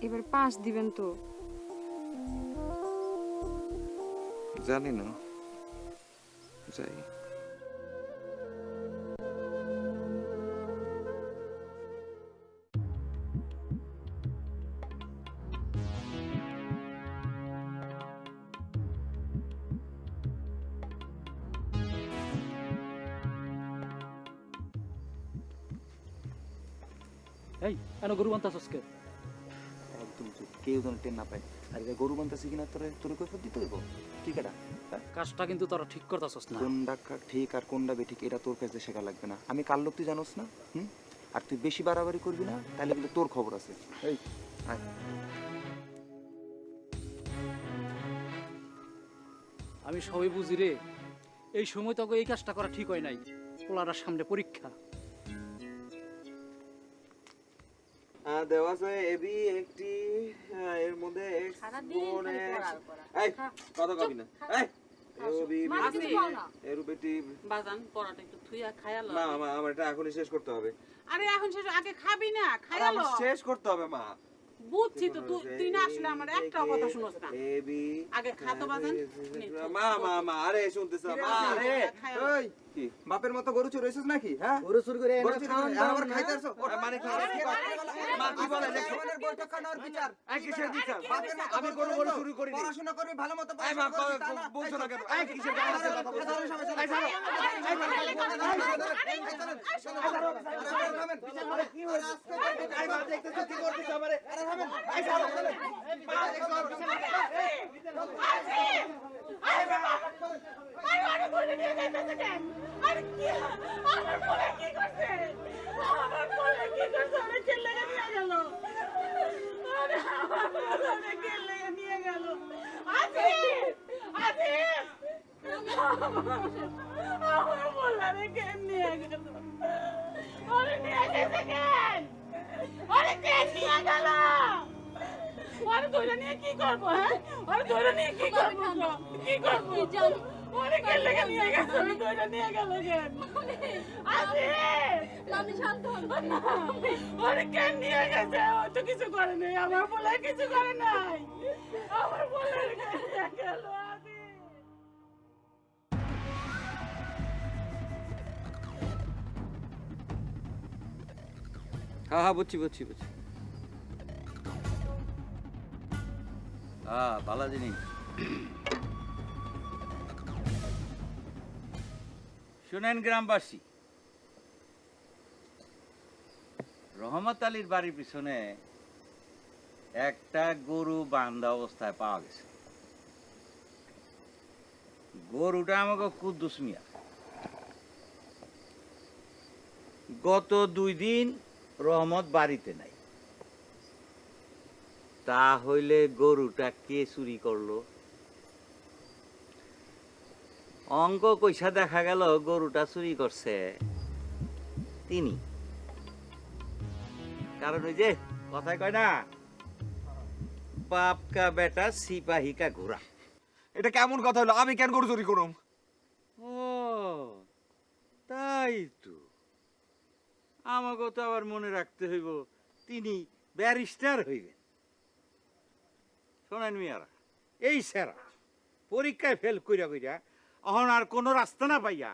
K: এবার পাস দিবেন তো?
B: জানি না যাই
A: এই কেন গরু বান্তাছসকে?
D: একদম চুপ কেউ যেন টেন না পায়। আর এটা গরু বানতেছি কিনা তোরে তোরে কৈফত দিতে হইব কি কেডা?
A: কাজটা কিন্তু তোরা ঠিক করতাছস না।
D: কোনটা ঠিক আর কোনটা বেঠিক এটা তোর কাছে শেখা লাগবে না। আমি কার লোক তুই জানোস না? আর তুই বেশি বাড়াবাড়ি করবি না তাহলে কিন্তু তোর খবর আছে। এই আয়।
A: আমি সবই বুঝি রে, এই সময় তোকে এই কাজটা করা ঠিক হয় নাই। পোলারার সামনে পরীক্ষা।
B: দেওয়া আছে এবি একটি এর মধ্যে এই কথা কবি না এই এবি এরুবেটিভ
G: বাজান পড়াটা একটু থুইয়া খায়ালো।
B: মা মা আমার এটা এখনই শেষ করতে হবে
G: আরে এখন শেষ আগে খাবি না
B: আরে
G: খায়ালো।
B: আমার শেষ করতে হবে মা
G: বুঝছি তো তুই না আসলে আমার একটা কথা শুনোস না।
B: এবি
G: আগে খা তো বাজান।
B: মা মা মা আরে শুনতেছ মা আরে
G: এই
B: কি বাপের মতো গরু চুরি হইছিস নাকি হ্যাঁ
H: গরু চুরি করে
B: গরু চুরি করে আবার খাইতে আসছো মানে কি মা কি বলে দেখো
H: বইটা খানোর বিচার
B: এই কিসের বিচার আমি গরু গরু চুরি করি না
H: পড়াশোনা করবি ভালো মতো
B: এই মা বলছো না কেন এই কিসের কথা বলছো এই ছাড়ো কি হইছে এই মা দেখতেছ কি করতেছ আমারে আরে থামেন এই ছাড়ো
G: আরে কেন নিয়ে গেল ওরে নিয়ে গেছে কেন ওরে কেন নিয়ে গেল ওরে ধরে নিয়ে কি করবো হ্যাঁ ওরে ধরে নিয়ে কি করবো কি করবো ওরে কেন লেগে নিয়ে গেছে ওরে ধরে নিয়ে গেল কেন আসে
E: নানি শান্ত হন
G: ওরে কেন নিয়ে গেছে ও তো কিছু করে নাই আমার বলে কিছু করে নাই আমার বলে নিয়ে গেল আমি
J: হ্যাঁ হ্যাঁ বুঝছি বুঝছি বুঝছি হ্যাঁ ভালো জিনিস শুনেন গ্রামবাসী, রহমত আলীর বাড়ির পিছনে একটা গরু বান্ধা অবস্থায় পাওয়া গেছে। গরুটা আমাকে কুদ্দুস মিয়া। গত 2 দিন রহমত বাড়িতে নাই। তাহলে গরুটা কে চুরি করলো? অঙ্ক কইসা দেখা গেল গরুটা চুরি করছে তিনি। কারণ ওই যে কথায় কয় না, বাপ কা বেটা সিপাহি কা ঘোড়া।
B: এটা কেমন কথা হলো? আমি কেন গরু চুরি করুম?
J: ও তাই তো, আমাকে তো আবার মনে রাখতে হইব তিনি ব্যারিস্টার হইবেন। শোনেন মিয়ারা, এই স্যারা পরীক্ষায় ফেল কইরা কইরা এখন আর কোনো রাস্তা না পাইয়া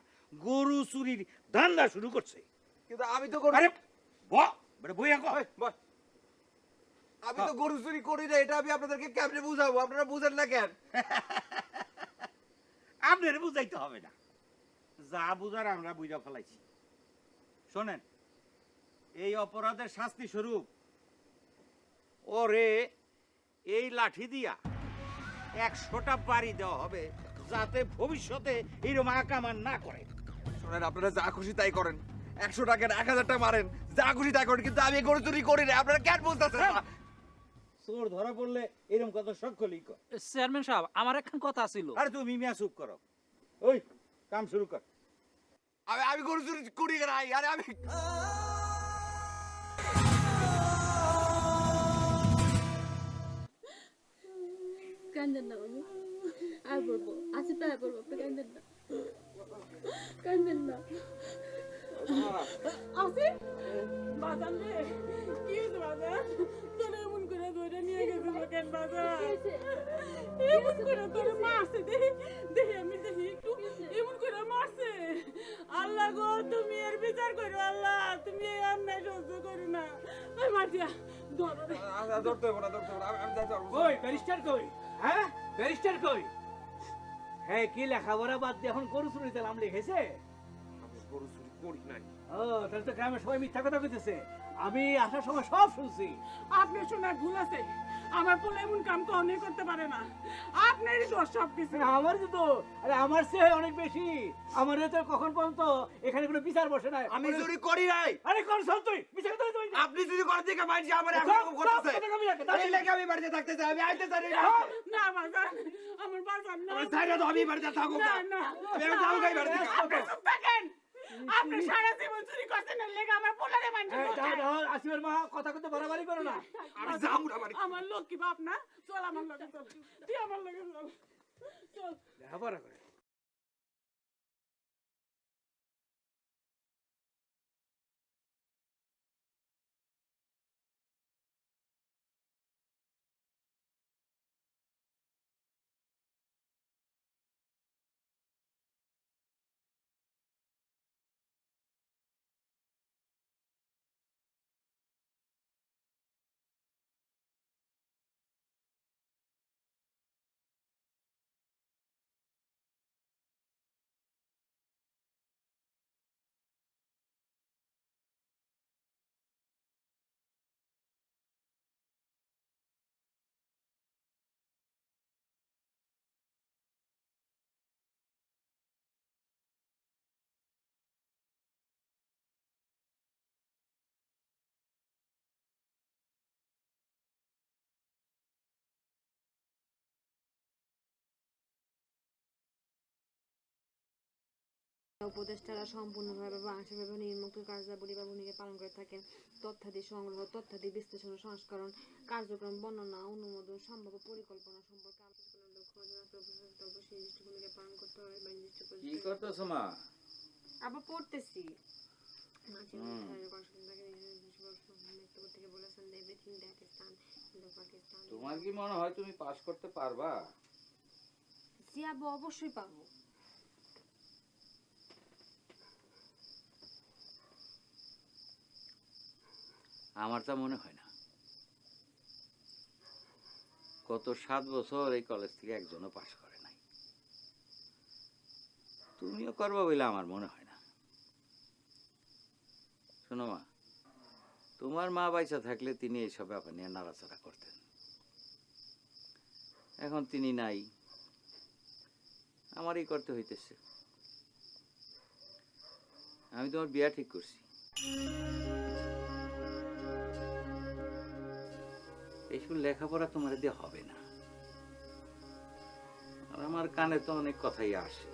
J: গরু চুরির ধান্দা শুরু করছে।
B: কিন্তু আমি তো গরু
J: আরে বইয়া কয়
B: আমি তো গরু চুরি করি না। এটা আমি আপনাদেরকে কেমনে বুঝাবো? আপনারা বুঝেন না কেন?
J: আপনার বুঝাইতে হবে না, যা বুঝার আমরা বুঝা ফেলাইছি। শোনেন, এই অপরাধের শাস্তি স্বরূপ ওরে এই লাঠি দিয়া 100টা বাড়ি দেওয়া হবে, যাতে ভবিষ্যতে এইরকম আকামান না করে।
B: শোনেন, আপনারা যা খুশি তাই করেন, 100 টাকা 1000 টাকা মারেন, যা খুশি তাই করেন, কিন্তু আমি গরু চুরি করি না। আপনারা কেন বুঝতেছেন না?
J: চোর ধরা পড়লে এরকম কথা সকলেই কর।
A: চেয়ারম্যান সাহেব, আমার একখান কথা ছিল।
J: আরে তুমি মিয়া চুপ করো, ওই কাম শুরু কর।
B: আমি গরু চুরি করি না। আরে আমি
E: কান্দেন না বাবু, আর বলবো আসি তাই বলবো, আপনি কান্দেন না, কান্দেন না।
G: আসে বাজান রে কি হয়েছে বাজান তোর এমন করে ধরে নিয়ে গেছিল কেন বাজান এমন করে তোর মারছে দেখি আমি দেখি একটু এমন করে মারছে আল্লাহ গো তুমি এর বিচার করো আল্লাহ তুমি এই অন্যায় সহ্য করো না ওই মাটিয়া
B: ধরতে হবে না, ধরতে হবে না। আমি যাচ্ছি।
F: কই ব্যারিস্টার কই? হ্যাঁ ব্যারিস্টার কই? হ্যাঁ কি লেখাপড়া বাদ দিয়ে এখন গরু চুরিতে নাম লিখেছে?
B: গরু চুরি করি নাই।
F: ও তাহলে তো গ্রামের সবাই মিথ্যা কথা কইতেছে। আমি আসার সময় সব শুনছি।
G: আপনি শোনার ভুল আছে আমার পোলা এমন কাম কখনোই করতে পারে না আপনারই দোষ সব কিছু
F: আমার তো আরে আমার চেয়ে অনেক বেশি। আমার তো কখন পর্যন্ত এখানে কোনো বিচার বসে নাই।
B: আমি চুরি করি নাই।
F: আরে কোন সব তুই বিচার তুই তুই
B: আপনি চুরি করার দিকে মানছি আমার এখন এরকম করতেছে। এই লেগে আমি বাড়িতে থাকতে চাই। আমি আইতে চাই না।
G: না বাজান আমার বাজান না
B: আমার চাই না তো, আমি বাড়িতে থাকবো না।
G: না
B: আমি এখন যাবো গাই বাড়িতে।
G: আপনি চুপ থাকেন আপনি সারা জীবন চুরি করছেন না লেগে আমার পোলারে মানছে
F: আসিবার মা কথা কথা বাড়াবাড়ি করো না।
B: আমি যাবো না বাড়ি।
G: আমার লক্ষ্মী বাপ না চল আমার লগে চল তুই আমার লগে চল চল
F: লেখাপড়া করে
K: উপদেষ্টারা সম্পূর্ণভাবে বা আংশিকভাবে নিম্নোক্ত কার্যাবলী বা ভূমিকা পালন করে থাকেন: তথ্যাদি সংগ্রহ, তথ্যাদি বিশ্লেষণ ও সংস্করণ, কার্যক্রম বর্ণনা, অনুমোদন, সম্ভাব্য পরিকল্পনা সম্পর্কে আলোচনা, লক্ষ্য অর্জনের প্রফেসর অবশ্যই নির্দিষ্ট ভূমিকা পালন করতে হবে বা নির্দিষ্ট
J: কি করতেছো মা?
K: আবার পড়তেছি। মাঝে মধ্যে থেকে বলেছেন everything that is done in the Pakistan.
J: তোমার কি মনে হয় তুমি পাস করতে পারবা?
K: জি আব্বু, অবশ্যই পারবো।
J: আমার তা মনে হয় না। গত 7 বছর এই কলেজ থেকে একজনও পাস করে নাই। তুমিও করবা বলে আমার মনে হয় না। শোনো মা, তোমার মা বাইসা থাকলে তিনি এইসব ব্যাপার নিয়ে নাড়াচাড়া করতেন। এখন তিনি নাই, আমারই করতে হইতেছে। আমি তোমার বিয়া ঠিক করছি। এইসব লেখাপড়া তোমার দিয়ে হবে না। আর আমার কানে তো অনেক কথাই আসে।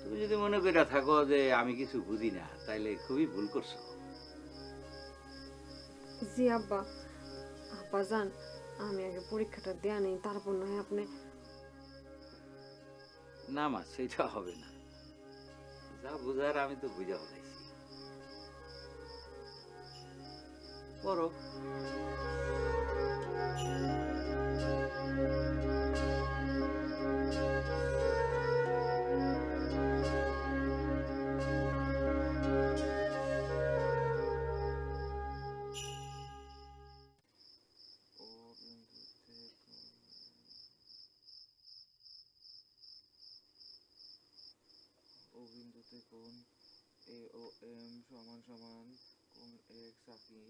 J: তুমি যদি মনে করে থাকো যে আমি কিছু বুঝি না, তাইলে খুবই ভুল করছো।
K: জি আব্বা, আব্বা জান, আমি আগে পরীক্ষাটা দেয়া নেই, তারপর না হয় আপনি।
J: না মা, সেটা হবে না। যা বুঝার আমি তো বুঝা ফেলাইছি। পড়ো।
B: ও বিন্দুতে কোণ AOM সমান সমান কোণ X আঁকি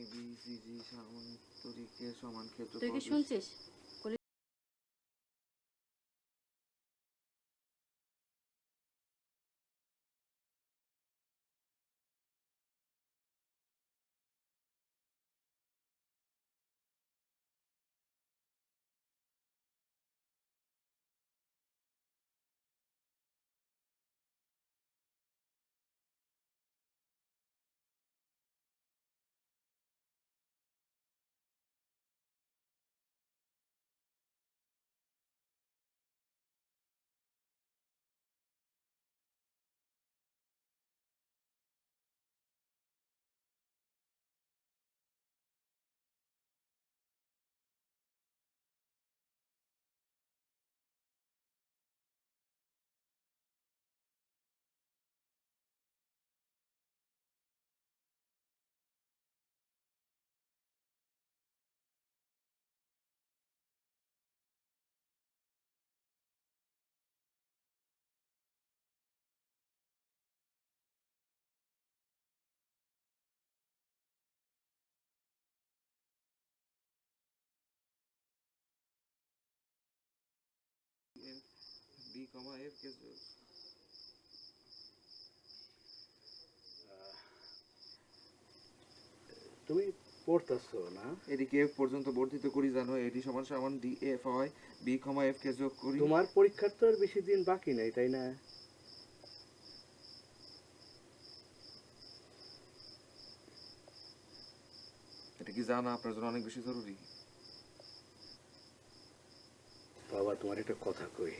B: ABCD সামান্তরিকের সমান ক্ষেত্রফল।
E: তুই কি শুনছিস?
B: B, F কে
F: তুমি পড়তেছো না?
B: এদিকে F পর্যন্ত বর্ধিত করি জানো, এটি সমান সমান DF হয়, B, F কে যোগ করি।
F: তোমার পরীক্ষার তো আর বেশি দিন বাকি নাই, তাই না?
B: এটা কি জানা আপনার জন্য অনেক বেশি জরুরি?
F: বাবা, তোমার একটা কথা কই।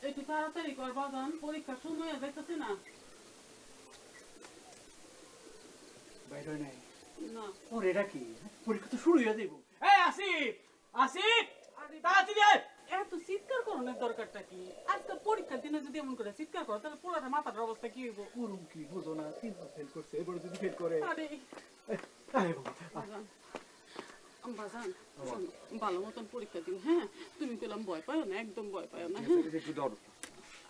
G: একটু তাড়াতাড়ি কর বাজান, পরীক্ষার সময় হয়ে যাইতেছে না।
F: বাইরে হয় নাই
G: না
F: ওর এটা কি পরীক্ষা তো শুরু হয়ে যাইব। এই আসিফ, আসিফ তাড়াতাড়ি আয়।
G: এত চিৎকার করণের দরকারটা কি? আজকে পরীক্ষার দিনে যদি এমন করে চিৎকার করো তাহলে পোলাটা মাথার অবস্থা কি হইব?
F: করুম কি বুঝো না, 3বার ফেল করছে, এবারে যদি ফেল করে
G: আরে
F: আয় বাবা,
G: বাজান, বাজান শোনো, ভালো মতন পরীক্ষা দিও, হ্যাঁ? তুমি পেলাম ভয় পাও না, একদম ভয় পাও না, হ্যাঁ?
B: একটু ধরো।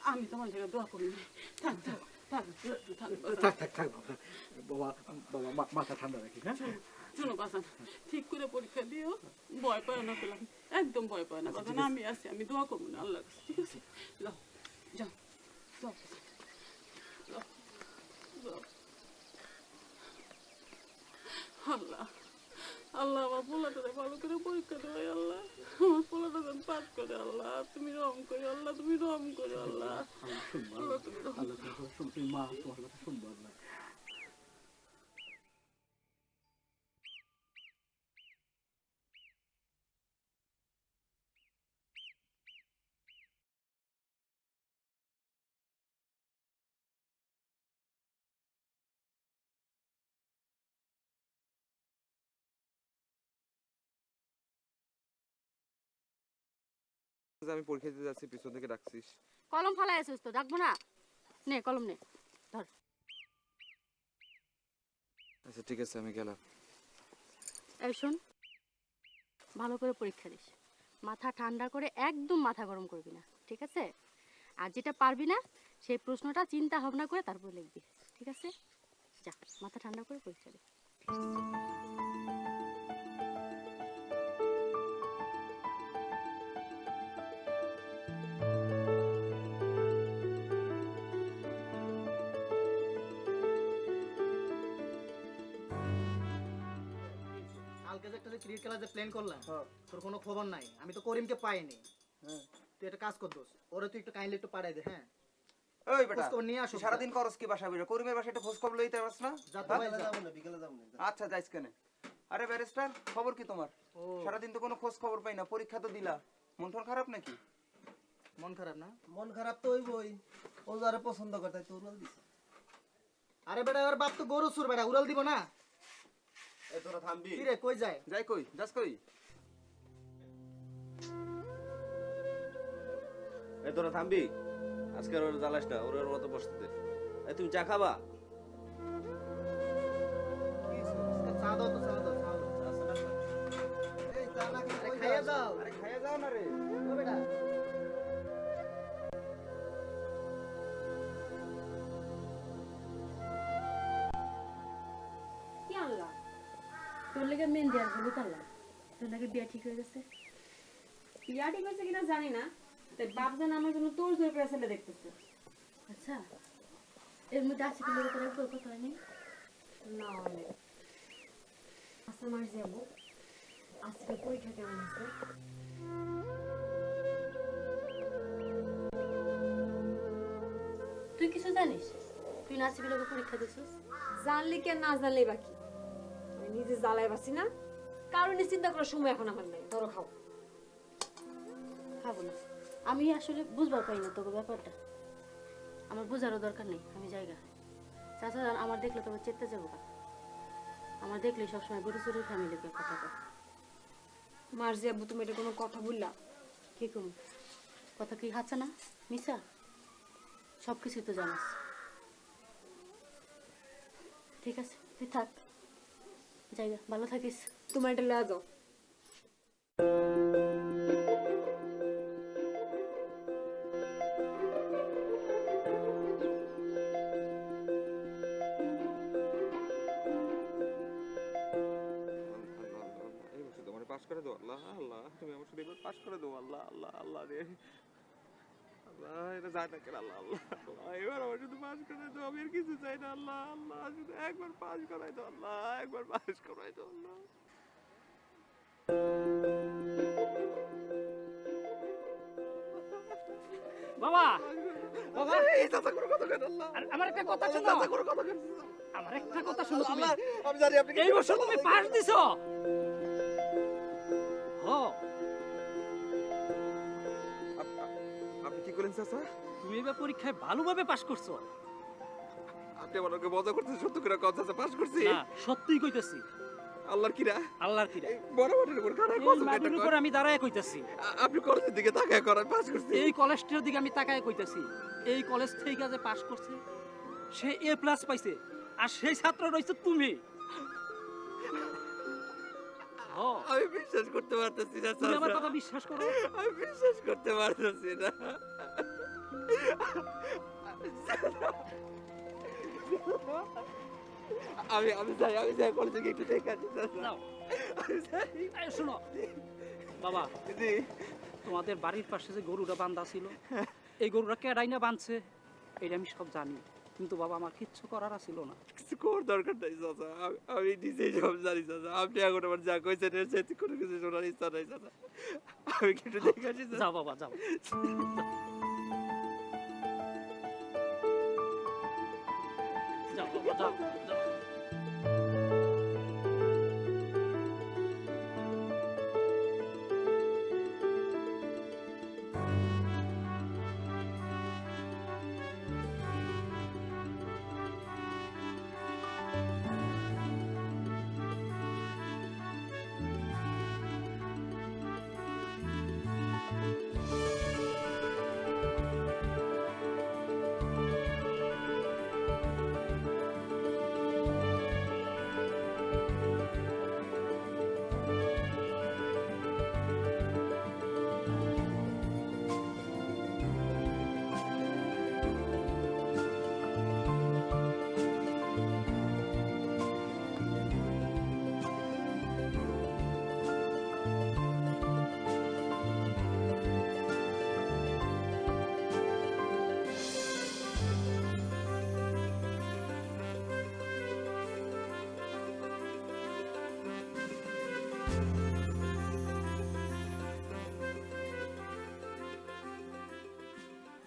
G: আমি তোমার জায়গায় দোয়া করি না। থাক থাক থাক থাক বাজান।
F: থাক থাক থাক বাবা, বাবা বাবা মাথা ঠান্ডা রাখি, হ্যাঁ?
G: শোনো বাজান, ঠিক করে পরীক্ষা দিও, ভয় পাও না পেলাম, একদম ভয় পাও না বাজান, আমি আছি, আমি দোয়া করবো না আল্লাহর কাছে, ঠিক আছে? যাও যাও যাও যাও, যাও। আল্লাহ আল্লাহ, আমার পোলাটারে ভালো করে পরীক্ষা দেওয়া, আল্লাহ আমার পোলাটা যেন পাস করে, আল্লাহ তুমি রহম করে, আল্লাহ তুমি রহম করে, আল্লাহ আল্লাহ তুমি রহম
F: আল্লাহ তোমার কথা শুনবে, মা তোমার কথা শুনবো আল্লাহ।
B: আমি পরীক্ষা দিতে যাচ্ছি, পিছন থেকে ডাকছিস।
E: কলম ফালাই আছিস তো, ডাকবো না? নে কলম নে, ধর।
B: আচ্ছা ঠিক আছে, আমি গেলাম।
E: এই শোন, ভালো করে পরীক্ষা দিস, মাথা ঠান্ডা করে, একদম মাথা গরম করবি না, ঠিক আছে? আর যেটা পারবি না সেই প্রশ্নটা চিন্তা ভাবনা করে তারপর লিখবি, ঠিক আছে? যা, মাথা ঠান্ডা করে পরীক্ষা দে।
H: কালকে যে একটা যে ক্রিকেট খেলা যে প্ল্যান করলাম, তোর কোনো খবর নাই, আমি তো করিমকে পাইনি। তুই একটা কাজ কর দোস, ওরে তুই একটু কাইন্ডলি একটু পাঠাই দে, হ্যাঁ?
B: ওই বেটা,
H: খোঁজ খবর নিয়ে আসো।
B: সারাদিন করস কি বাসা বিরে? করিমের বাসায় একটা খোঁজ খবর লইতে পারছ না?
H: যা তো ভাই, যা।
B: আচ্ছা যাইস কেন? আরে ব্যারিস্টার, খবর কি তোমার? সারাদিন তো কোনো খোঁজ খবর পাই না, পরীক্ষা তো দিলা, মন টন খারাপ নাকি?
H: মন খারাপ না?
L: মন খারাপ তো হইবই, ও যারে পছন্দ করে তাই তো উড়াল দিছে।
H: আরে বেটা, ওর বাপ তো গরু সুর, বেটা উড়াল দিব না?
C: এ তোরা থামবি?
H: কি রে, কই যায়?
B: যাই কই, যাস কই?
D: এ তোরা থামবি, আজকে ওর জ্বালাস না, ওর মতো বসতে দে। তুমি চা খাবা?
H: চা দাও তো, চা দাও, চা দাও।
L: এই তা না খেয়ে
H: আরে
L: কই
H: খাইয়ে
L: যাস?
H: দাও।
B: আরে খাইয়া যাও না রে।
H: ও বেটা,
E: কি আনলাম? তোর লেগে মেহেন্দি আর হলুদ আনলাম। তোর নাকি বিয়া ঠিক হয়ে গেছে?
K: বিয়া ঠিক হয়েছে কিনা জানি না, তাই বাপজান আমার জন্য তোর জোর করে ছেলে দেখতেছে।
E: আচ্ছা, এর মধ্যে আছে কি লোকের একবার কথা হয়নি?
K: না অনেক আচ্ছা, মাস যাবো আজকে পরীক্ষা কেমন আছে?
E: তুই কিছু জানিস? তুই নাসিবের লোকের পরীক্ষা দিছিস?
K: জানলি কে না জানলেই বাকি, আমি নিজে জ্বালাই পাচ্ছি না, কারণ চিন্তা করার সময় এখন আমার নাই। ধরো খাও।
E: খাবো না, আমি আসলে বুঝবার পাই না তোকে ব্যাপারটা। আমার বোঝারও দরকার নেই, আমি জায়গা। চাচা জান আমার দেখলে তোকে চেতে যাবো না, আমার দেখলে সবসময় গরু চুরের ফ্যামিলিকে কথা কয়।
K: মার্জি আব্বু, তুমি এটা কোনো কথা বললা?
E: কি কম কথা, কি হাচ্ছে না মিশা? সব কিছুই তো জানিস। ঠিক আছে, তুই থাক, জায়গা ভালো থাকিস।
K: তোমার এটা লয়া যাও।
B: এই বছর তোমার পাস করে দাও আল্লাহ, আল্লাহ তুমি আমার সাথে পাস করে দাও আল্লাহ, আল্লাহ আল্লাহ রে আল্লাহ, এটা যায় না কেন? আল্লাহ আল্লাহ আল্লাহ, এবার আমার শুধু পাস করে দাও, আমি আর কিছু চাই না আল্লাহ, আল্লাহ শুধু একবার পাস করাই দাও আল্লাহ, একবার পাস করাই দাও আল্লাহ।
A: বাবা, বাবা,
B: এই চাচা করে কথা কেন আল্লাহ?
A: আমার একটা কথা শোনো,
B: চাচা করে কথা কেন?
A: আমার একটা কথা শোনো তুমি।
B: আল্লাহ আমি জানি আপনি
A: এই বছর তুমি পাস দিছো। আপনি
B: কি করলেন চাচা?
A: তুমি এবার পরীক্ষায় ভালোভাবে পাশ করছো।
B: আপনি আমার ওকে মজা করতেছেন, সত্য করে কথা চাচা, পাস করছি।
A: না, সত্যিই কইতাছি।
B: আল্লাহর কিরা,
A: আল্লাহর কিরা,
B: বড় মাটির উপর খাড়া
A: এই
B: কসম
A: মাটির উপর আমি দাঁড়ায় কইতাছি।
B: আপনি কলেজের দিকে তাকায় করেন, পাস করছি।
A: এই কলেজটার দিকে আমি তাকায় কইতাছি, এই কলেজ থেকে যে পাশ করছে সে A+ পাইছে, আর সেই ছাত্র রইছে তুমি। ও,
B: আমি বিশ্বাস করতে পারতেছি না
A: তুমি আমার
B: চাচা,
A: কথা বিশ্বাস করো?
B: আমি বিশ্বাস করতে পারতেছি না। আমি যাই কলেজে গিয়ে একটু দেখে আসি চাচা।
A: নাও। এই শোনো বাবা,
B: জি।
A: তোমাদের বাড়ির পাশে যে গরুটা বান্ধা ছিল, এই গরুটা কেডাই না বাঁধছে এটা আমি সব জানি, কিন্তু বাবা আমার কিচ্ছু করার ছিল না।
B: কিছু করার দরকার নাই চাচা, আমি নিজেই সব জানি চাচা। আপনি এখন আমার যা কইছেন এর চাইতে কোনো কিছু শোনার ইচ্ছা নাই চাচা। আমি কি একটু দেখে আসি চাচা?
A: যাও বাবা, যাও। যাও বাবা, যাও, যাও।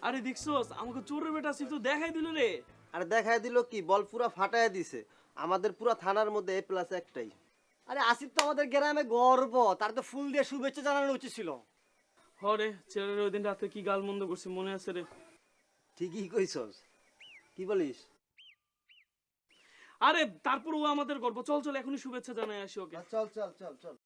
I: আরে দেখছস আমাকে চোরের বেটা ছিল তো দেখাই দিল রে।
L: আরে দেখায় দিল কি, বল পুরা ফাটায় দিছে। আমাদের পুরা থানার মধ্যে A+ একটাই।
H: আরে আসিফ তো আমাদের গ্রামে গর্ব, তার তো ফুল দিয়ে শুভেচ্ছা জানানো উচিত ছিল।
I: হরে ছেলের ওই দিন রাতে কি গাল মন্দ করছি মনে আছে রে?
L: ঠিকই কইছস। কি বলিস?
I: আরে তারপর ও আমাদের গর্ব। চল চল এখনই শুভেচ্ছা জানাই আসি ওকে।
L: চল চল চল চল।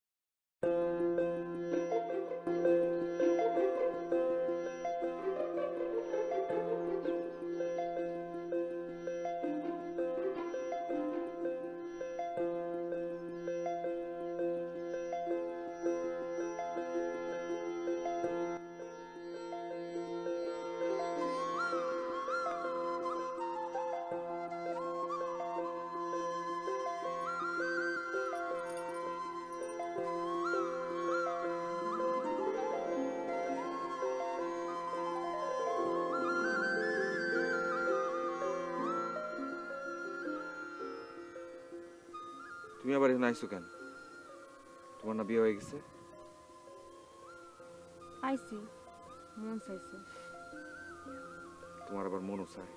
B: তুমি আবার এখানে আইছো কেন? তোমার না বিয়ে হয়ে গেছে?
K: আইসি মন চাইছে।
B: তোমার আবার মনও চায়?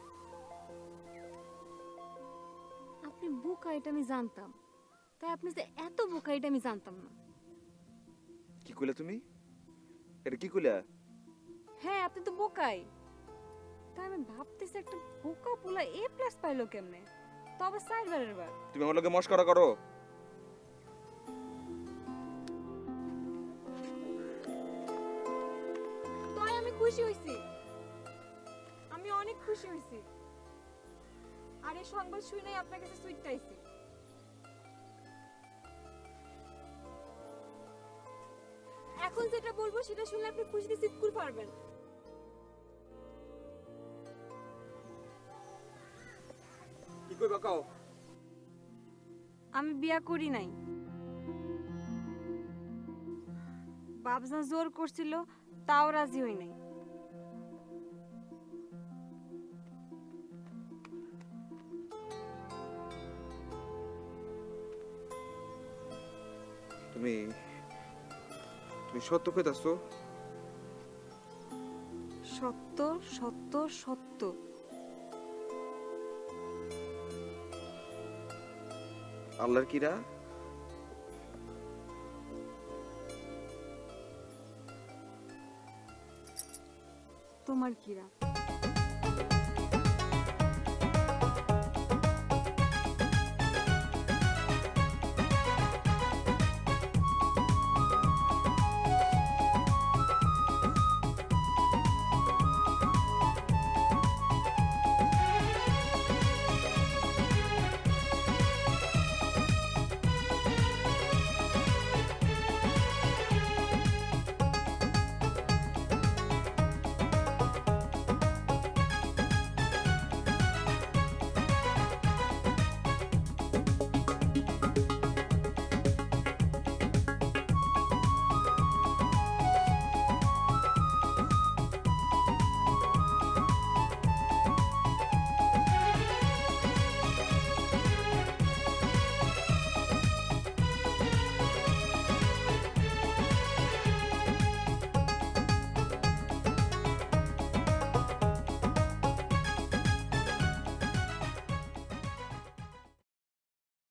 K: আপনি বোকা এটা আমি জানতাম, তাই আপনি যে এত বোকা এটা আমি জানতাম না।
B: কি কইলে তুমি? এটা কি কইলা?
K: হ্যাঁ আপনি তো বোকাই। তাই আমি ভাবতেছি একটা বোকা পোলা A+ পাইলো কেমনে, তবে 4 বারের বার।
B: তুমি আমার লগে মস্করা করো?
K: তাই আমি খুশি হইছি, আমি অনেক খুশি হইছি। আর এই সংবাদ শুনেই আপনার কাছে সুইটটা আইছি। এখন যেটা বলবো সেটা শুনলে আপনি খুশিতে চিৎকুর পারবেন।
B: কি কইবা কও?
K: আমি বিয়া করি নাই। বাবজান জোর করছিল, তাও রাজি হই নাই।
B: তুমি সত্য কইতাছো?
K: সত্য সত্য সত্য।
B: আল্লাহর কিরা?
K: তোমার কিরা